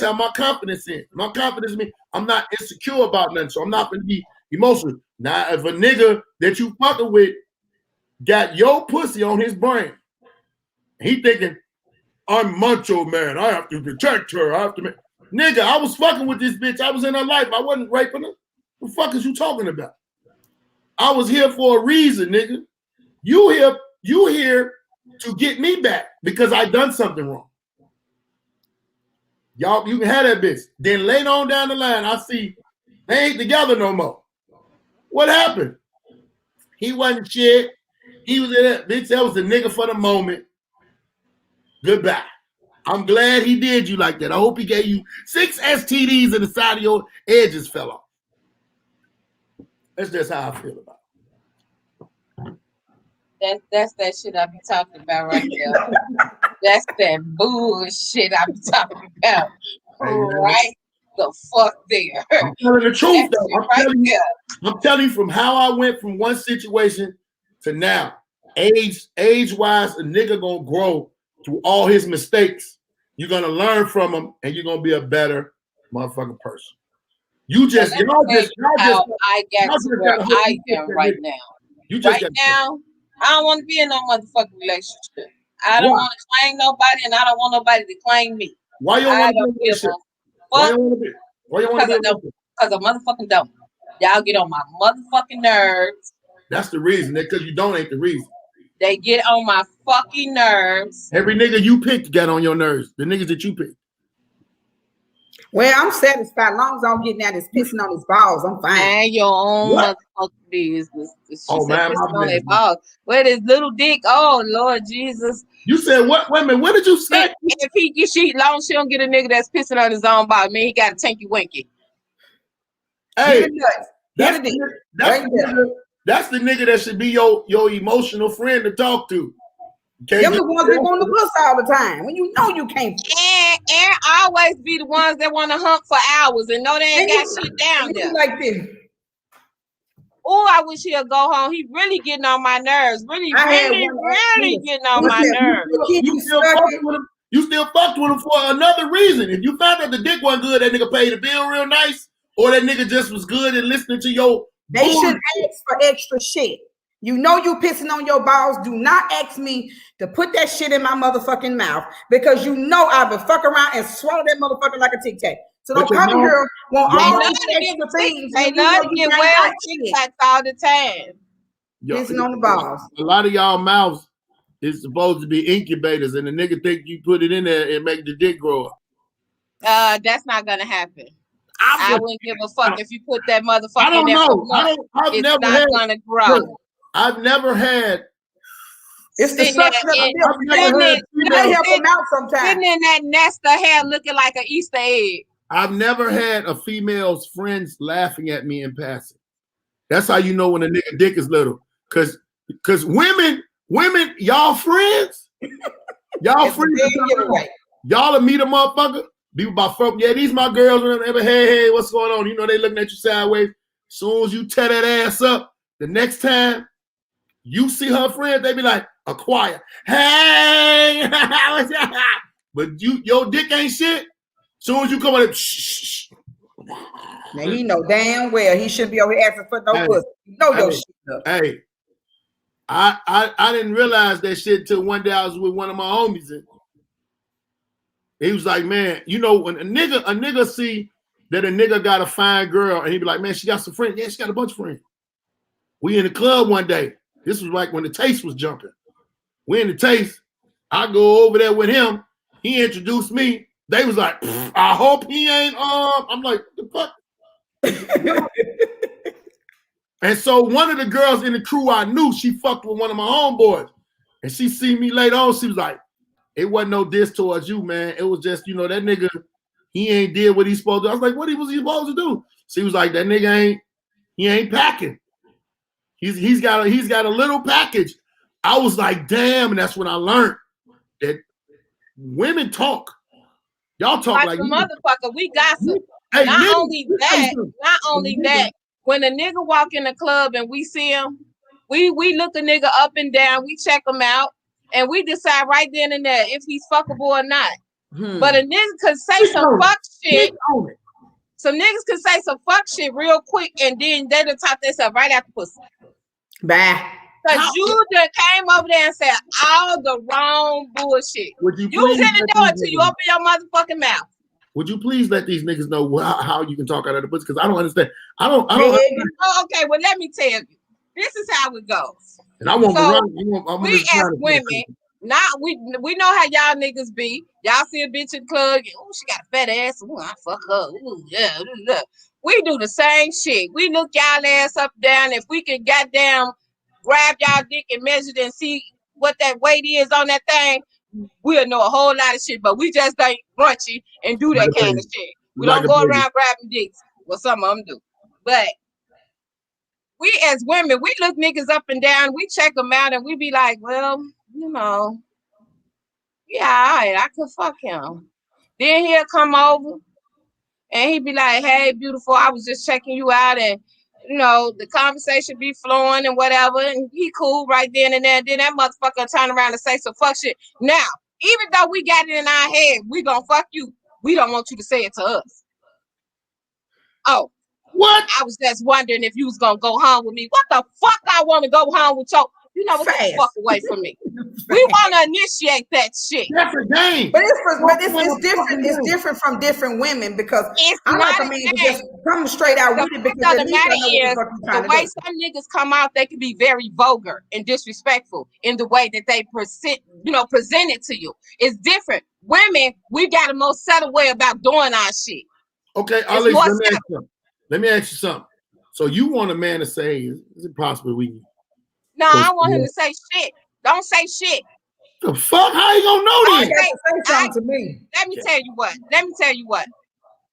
how my confidence is. My confidence means I'm not insecure about nothing, so I'm not gonna be emotional. Now, if a nigga that you fucking with got your pussy on his brain, he thinking, I'm macho man, I have to protect her. I have to nigga, I was fucking with this bitch. I was in her life. I wasn't raping her. What the fuck is you talking about? I was here for a reason, nigga. You here to get me back because I done something wrong. Y'all, you can have that bitch. Then later on down the line, I see they ain't together no more. What happened? He wasn't shit. He was in that bitch. That was the nigga for the moment. Goodbye. I'm glad he did you like that. I hope he gave you 6 STDs and the side of your edges fell off. That's just how I feel about it. That's that shit I be talking about right there. That's that bullshit I be talking about. Right the fuck there. I'm telling the truth though. I'm telling you from how I went from one situation to now. Age-wise, a nigga gonna grow through all his mistakes. You're gonna learn from them and you're gonna be a better motherfucking person. I got to where I am right now. Now, I don't want to be in no motherfucking relationship. I don't want to claim nobody, and I don't want nobody to claim me. Why you want to be? Why you want to be? Because I motherfucking don't. Y'all get on my motherfucking nerves. That's the reason. Because you don't ain't the reason. They get on my fucking nerves. Every nigga you picked got on your nerves. The niggas that you picked. Well, I'm satisfied. As long as I don't get that is pissing on his balls, I'm fine. And your own motherfucking business. Oh man, pissing on their balls. Where this little dick? Oh Lord Jesus. You said what? Wait a minute. What did you say? If he get she long, she don't get a nigga that's pissing on his own ball. Man, he got a tanky winky. Hey, that's the nigga that should be your emotional friend to talk to. Them the ones that want to puss all the time when you know you can't. And always be the ones that want to hump for hours and know they ain't got shit down there. Like this. Oh, I wish he'll go home. He really getting on my nerves. Really getting on my nerves. You still fucked with him for another reason. If you found out the dick wasn't good, that nigga paid the bill real nice, or that nigga just was good and listening to your. They should ask for extra shit. You know you pissing on your balls. Do not ask me to put that shit in my motherfucking mouth because you know I will fuck around and swallow that motherfucker like a Tic Tac. So don't come here want all these extra things. They love to get well Tic Tacs all the time. Pissing on the balls. A lot of y'all mouths is supposed to be incubators, and the nigga think you put it in there and make the dick grow up. That's not gonna happen. I wouldn't give a fuck if you put that motherfucker I don't in there know. for months. It's not gonna grow. I've never had. It's the suction of the milk. They help them out sometimes. Sitting in that nest of hair looking like an Easter egg. I've never had a female's friends laughing at me in passing. That's how you know when a nigga dick is little. Cause women, y'all friends. Y'all friends. Y'all will meet a motherfucker. Be about fuck. Yeah, these my girls. Hey, what's going on? You know they looking at you sideways. Soon as you tear that ass up, the next time you see her friends, they be like, acquire. Hey, but your dick ain't shit. Soon as you come on, shh. Now he know damn well he shouldn't be over here asking for no pussy. Your shit up. Hey, I didn't realize that shit till one day I was with one of my homies. And he was like, man, you know, when a nigga see that a nigga got a fine girl, and he be like, man, she got some friends. Yeah, she got a bunch of friends. We in the club one day. This was like when the taste was jumping. We in the taste. I go over there with him. He introduced me. They was like, I hope he ain't. I'm like, the fuck. And so one of the girls in the crew I knew, she fucked with one of my homeboys, and she seen me later on. She was like, it wasn't no diss towards you, man. It was just, you know, that nigga, he ain't did what he's supposed to. I was like, what was he supposed to do? She was like, that nigga ain't packing. He's got a little package. I was like, damn, and that's when I learned that women talk. Y'all talk like a motherfucker. We gossip. Hey, not only that, when a nigga walk in the club and we see him, we look a nigga up and down, we check him out, and we decide right then and there if he's fuckable or not. But a nigga could say some fuck shit. Some niggas could say some fuck shit real quick, and then they done top themselves right after pussy. Bye. Because you done came over there and said all the wrong bullshit. You was in the door until you open your motherfucking mouth. Would you please let these niggas know how you can talk out of the pussy? Because I don't understand. I don't. Oh, okay, well, let me tell you. This is how it goes. And I won't we as women, we know how y'all niggas be. Y'all see a bitch in the club, oh, she got a fat ass. Ooh, I fuck her. Ooh, yeah. We do the same shit. We look y'all ass up down. If we can goddamn grab y'all dick and measure it and see what that weight is on that thing, we'll know a whole lot of shit, but we just ain't brunchy and do that kind of shit. We don't go around grabbing dicks. Well, some of them do. But we as women, we look niggas up and down, we check them out, and we be like, well, you know, yeah, all right, I could fuck him. Then he'll come over and he'd be like, hey, beautiful, I was just checking you out, and you know, the conversation be flowing and whatever, and he cool right then and there. And then that motherfucker turn around and say some fuck shit. Now, even though we got it in our head, we gonna fuck you. We don't want you to say it to us. Oh, what? I was just wondering if you was gonna go home with me. What the fuck? I want to go home with you. You know what? Get the fuck away from me. We want to initiate that shit. That's a game. But it's different. It's different from different women because I like a man to just come straight out with it because the matter is the way some niggas come out, they can be very vulgar and disrespectful in the way that they present it to you. It's different. Women, we got a more settled way about doing our shit. Okay, let me ask you something. So you want a man to say, is it possible we can? No, I want him to say shit. Don't say shit. The fuck? How you gonna know that? Say something to me. Let me tell you what.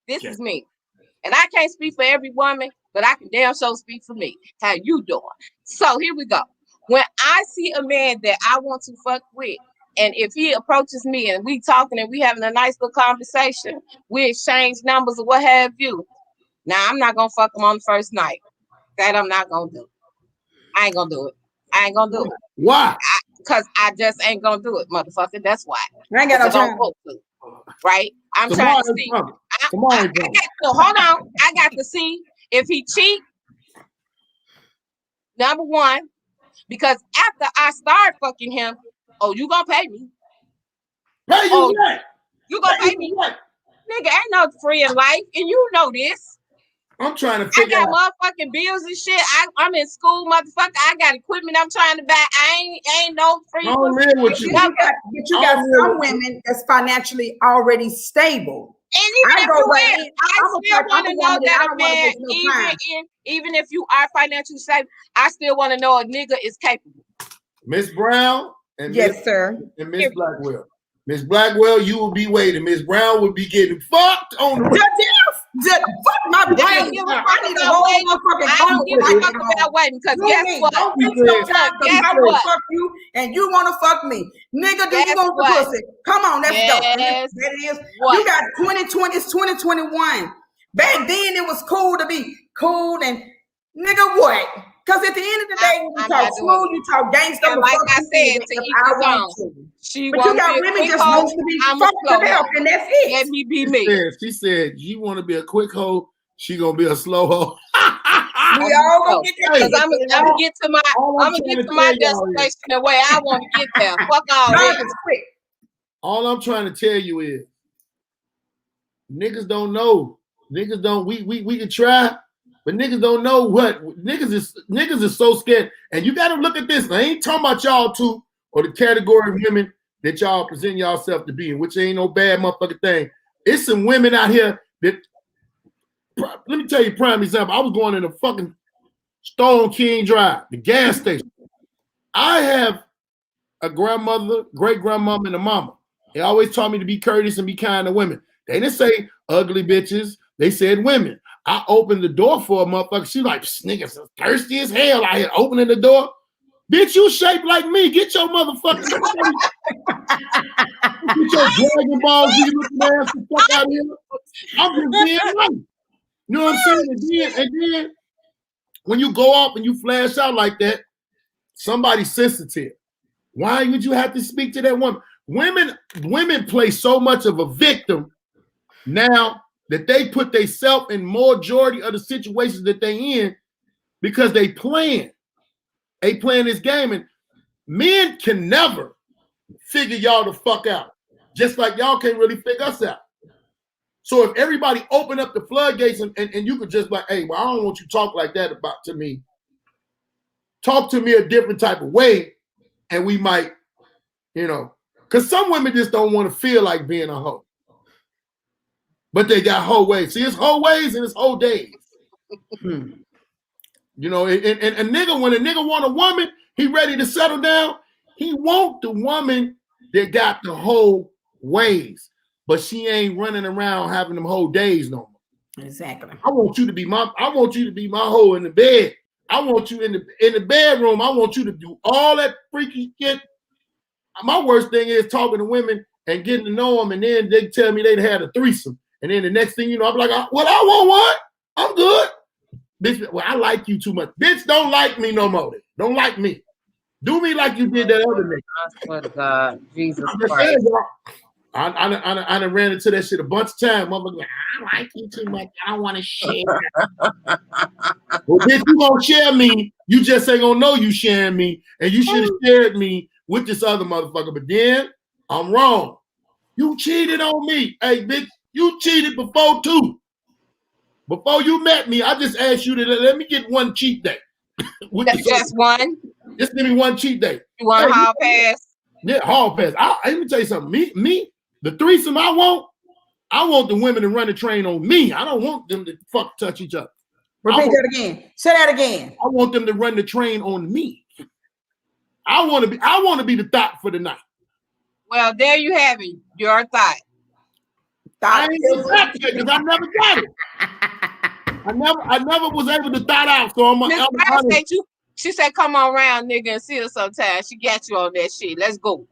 This is me. And I can't speak for every woman, but I can damn sure speak for me. How you doing? So here we go. When I see a man that I want to fuck with, and if he approaches me and we talking and we having a nice little conversation, we exchange numbers or what have you. Now, I'm not going to fuck him on the first night. That I'm not going to do. I ain't going to do it. Why? Because I just ain't going to do it, motherfucker. That's why. I ain't got no time. Right? I'm trying to see. Hold on. I got to see if he cheat. Number one, because after I start fucking him, oh, you gonna pay me? Pay you what? You gonna pay me what? Nigga, ain't no free in life, and you know this. I'm trying to I figure got out. motherfucking bills and shit. I'm in school, motherfucker. I got equipment I'm trying to buy. I ain't no free I don't pussy. live with you. But you got some women that's financially already stable. And even I if go you where is, I I'm still want to know woman that I that a don't want to man, waste no time. even if you are financially stable, I still want to know a nigga is capable. Miss Brown and Yes, sir. and Miss Blackwell. Miss Blackwell, you will be waiting. Miss Brown will be getting fucked on the Fuck my brain. I need a whole motherfucking I don't give a fuck about waiting, because guess what? Don't waste no time because I want to Guess fuck you and you want to fuck me. Nigga, do you Guess want the what? pussy? Come on, let's go. Guess That is. what? You got 2020, it's 2021. Back then it was cool to be cool and nigga what? Because at the end of the day, when you talk smooth, you talk gangster. And like I said, to each his own. But you got women just want to be fucked to death, and that's it. Let me be me. She said, you want to be a quick hoe, she gonna be a slow hoe. We all gonna get that. Because I'm gonna get to my destination the way I want to get there. Fuck all this. Quick. All I'm trying to tell you is, niggas don't know. Niggas don't. We can try, but niggas don't know what niggas is so scared. And you got to look at this. I ain't talking about y'all two or the category of women that y'all present yourself to be in, which ain't no bad motherfucking thing. It's some women out here that. Let me tell you, prime example. I was going in the fucking Stone King Drive, the gas station. I have a grandmother, great grandmama, and a mama. They always taught me to be courteous and be kind to women. They didn't say ugly bitches. They said women. I opened the door for a motherfucker. She like, niggas thirsty as hell out here opening the door. Bitch, you shaped like me. Get your motherfucking get your Dragon Ball Z looking ass the fuck out of here. I'm just being right. You know what I'm saying? And then when you go off and you flash out like that, somebody's sensitive. Why would you have to speak to that woman? Women play so much of a victim now that they put themselves in majority of the situations that they in because they playing this game. And men can never figure y'all the fuck out, just like y'all can't really figure us out. So if everybody open up the floodgates and you could just like, hey, well, I don't want you to talk like that to me. Talk to me a different type of way, and we might, because some women just don't want to feel like being a hoe. But they got hoe ways. See, it's hoe ways and it's hoe days. And a nigga, when a nigga want a woman, he ready to settle down. He want the woman that got the hoe ways, but she ain't running around having them whole days no more. Exactly. I want you to be my hoe in the bed. I want you in the bedroom. I want you to do all that freaky shit. My worst thing is talking to women and getting to know them, and then they tell me they'd had a threesome, and then the next thing you know, I'm like, well, I want one. I'm good. Bitch, well, I like you too much. Bitch, don't like me no more. Don't like me. Do me like you did that other nigga. I swear to God, Jesus Christ. I done ran into that shit a bunch of times. Motherfucker, I like you too much. I don't want to share. Well, bitch, you gonna share me. You just ain't gonna know you sharing me. And you should have shared me with this other motherfucker. But then, I'm wrong. You cheated on me. Hey, bitch, you cheated before too. Before you met me, I just asked you to let me get one cheat day. Just one? Just give me one cheat day. You want hall pass? Yeah, hall pass. Let me tell you something. Me, the threesome I want the women to run the train on me. I don't want them to fuck touch each other. Repeat that again. Say that again. I want them to run the train on me. I want to be the thought for the night. Well, there you have it. Your thought. I ain't got that because I never got it. I never was able to thought out. So I'm she said, "Come on around, nigga, and see us sometime." She got you on that shit. Let's go.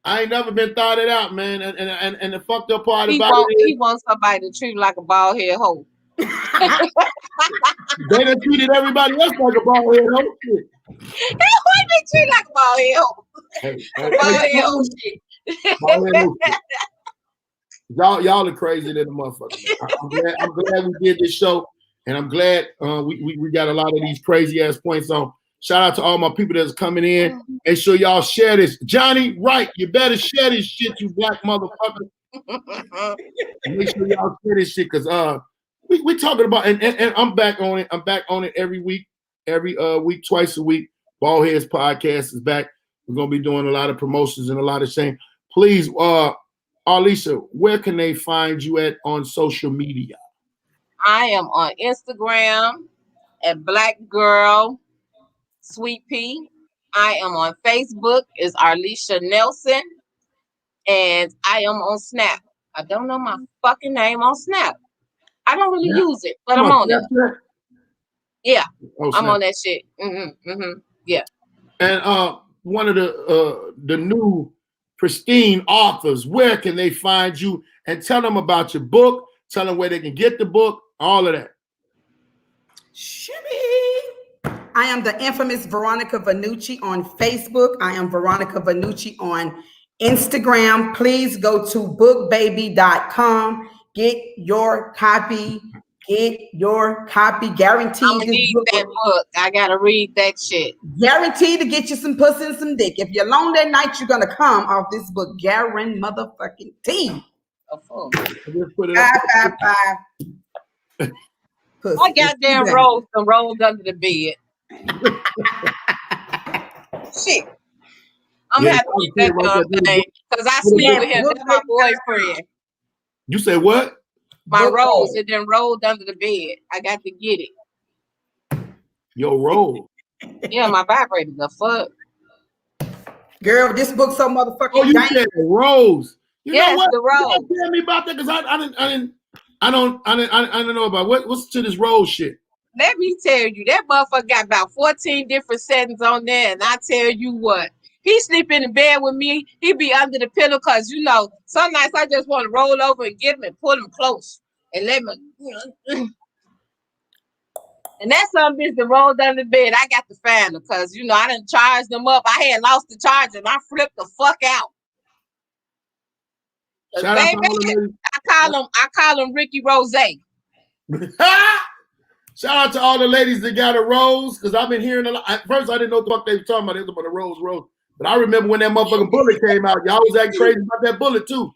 I ain't never been thought it out, man. And the fucked up part about it is he wants somebody to treat him like a bald head hoe. They done treated everybody else like a bald head hoe. Shit. They want to treat like a bald head hoe. Bald head hoe shit. Y'all are crazy than the motherfucker. I'm glad we did this show, and I'm glad we got a lot of these crazy ass points on. Shout out to all my people that's coming in. Make sure y'all share this. Johnny, right? You better share this shit, you black motherfucker. Make sure y'all share this shit because we talking about and I'm back on it. I'm back on it every week, week, twice a week. Baldheads podcast is back. We're gonna be doing a lot of promotions and a lot of saying. Please, Alicia, where can they find you at on social media? I am on Instagram at Black Girl Sweet Pea. I am on Facebook is Arlisha Nelson, and I am on Snap. I don't know my fucking name on Snap. I don't really use it, but I'm on it. Yeah, I'm on that shit. Yeah. And one of the new pristine authors, where can they find you? And tell them about your book. Tell them where they can get the book. All of that. Shimmy. I am the infamous Veronica Vanucci on Facebook. I am Veronica Vanucci on Instagram. Please go to bookbaby.com. Get your copy. Get your copy. Guaranteed. I'm gonna need that book. I gotta read that shit. Guaranteed to get you some pussy and some dick. If you're alone that night, you're gonna come off this book. Guaranteed motherfucking tea. My goddamn rolls rolled under the bed. Shit. I'm gonna have to keep that damn thing because I sleep with him. That's my boyfriend. You say what? My rolls, it then rolled under the bed. I got to get it. Your roll. Yeah, my vibrator. The fuck. Girl, this book so motherfucking. Oh, you said the rolls. You yes, know what? The rolls. You tell me about that because I don't know about what's to this roll shit. Let me tell you, that motherfucker got about 14 different settings on there, and I tell you what. He sleep in the bed with me. He be under the pillow because, you know, some nights I just want to roll over and get him and pull him close and let me, you know. And that's some bitch that rolled under the bed. I got to find her because, you know, I done charged them up. I had lost the charger and I flipped the fuck out. Baby, I call him Ricky Rose. Shout out to all the ladies that got a rose because I've been hearing a lot. At first, I didn't know what the fuck they were talking about. They was about the rose. But I remember when that motherfucking bullet came out, y'all was acting crazy about that bullet too.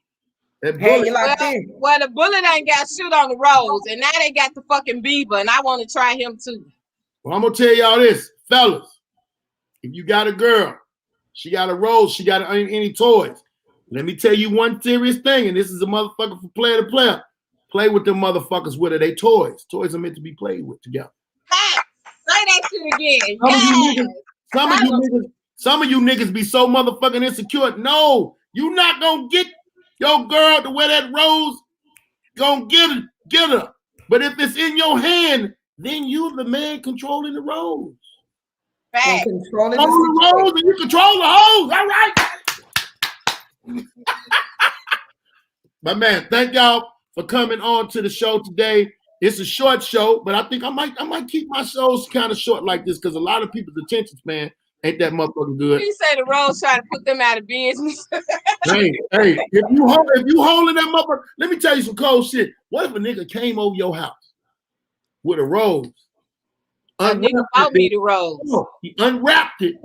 That bullet. Hey, well, the bullet ain't got shit on the rose, and now they got the fucking Bieber, and I want to try him too. Well, I'm gonna tell y'all this, fellas. If you got a girl, she got a rose, she got any toys. Let me tell you one serious thing, and this is a motherfucker for player to player. Play with them motherfuckers with her. They toys. Toys are meant to be played with together. Hey, say that shit again. Some of you niggas be so motherfucking insecure. No, you not gonna get your girl to wear that rose. Gonna get her. But if it's in your hand, then you the man controlling the rose. Right. Controlling the rose, and you control the hose. All right. My man, thank y'all for coming on to the show today. It's a short show, but I think I might keep my shows kind of short like this because a lot of people's attention span ain't that motherfucking good. You say the Rose trying to put them out of business. hey, if you holding that motherfucker, let me tell you some cold shit. What if a nigga came over your house with a rose? A nigga bought me the rose. He unwrapped it,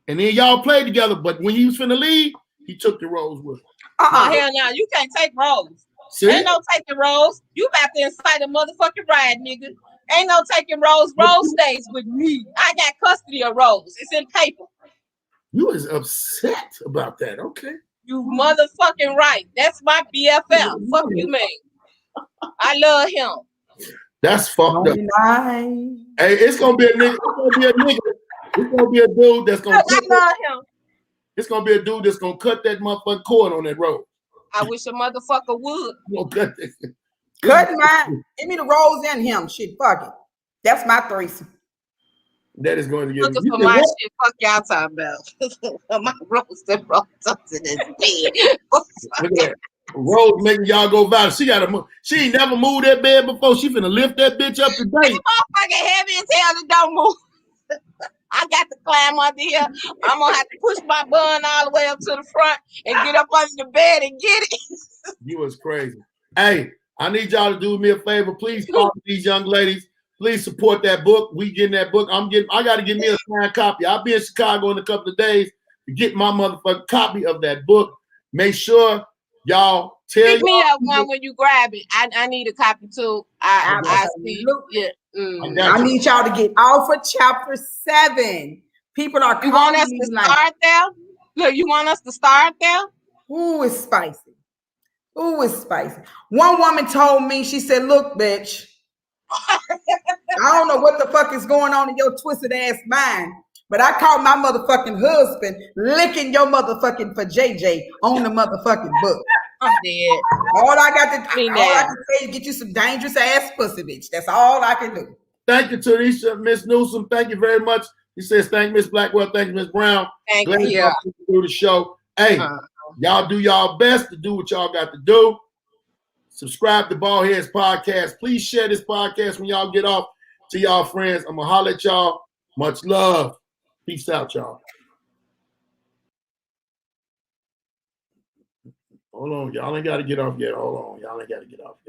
and then y'all played together. But when he was finna leave, he took the rose with him. Oh hell no, you can't take rose. See? Ain't no taking rose. You about to incite a motherfucking ride, nigga. Ain't no taking rose. Rose stays with me. I got custody of rose. It's in paper. You was upset about that, okay? You motherfucking right. That's my BFF. Fuck you, man. I love him. That's fucked up. Hey, it's gonna be a nigga. It's gonna be a dude that's gonna. I love him. It's gonna be a dude that's gonna cut that motherfucking cord on that road. I wish a motherfucker would. Cut mine. Give me the rose and him. Shit, fuck it. That's my threesome. That is going to get looking for my shit. Fuck y'all talking about. My rose that brought something in bed. Look at that. Rose making y'all go viral. She got to move. She ain't never moved that bed before. She finna lift that bitch up today. Motherfucking heavy as hell and don't move. I got to climb under here. I'm gonna have to push my bun all the way up to the front and get up under the bed and get it. You was crazy. Hey, I need y'all to do me a favor. Please follow these young ladies. Please support that book. We getting that book. I got to get me a signed copy. I'll be in Chicago in a couple of days to get my motherfucking copy of that book. Make sure Y'all tell Pick me y'all up one when you grab it. I need a copy too. I see. Yeah. I need y'all to get off of chapter 7. People are You want us calling to me like, start there? Look, you want us to start there? ooh, it's spicy. Ooh, it's spicy. One woman told me, she said, look, bitch, I don't know what the fuck is going on in your twisted ass mind, but I caught my motherfucking husband licking your motherfucking for JJ on the motherfucking book. I'm dead. All I can say is get you some dangerous ass pussy, bitch. That's all I can do. Thank you, Tanisha, Miss Newsom. Thank you very much. He says, thank Miss Blackwell. Thank you, Miss Brown. Thank Glad you. y'all through the show. Hey, y'all do y'all best to do what y'all got to do. Subscribe to BALDHEAD'S podcast. Please share this podcast when y'all get off to y'all friends. I'm going to holler at y'all. Much love. Peace out, y'all. Hold on. Y'all ain't got to get off yet. Hold on. Y'all ain't got to get off yet.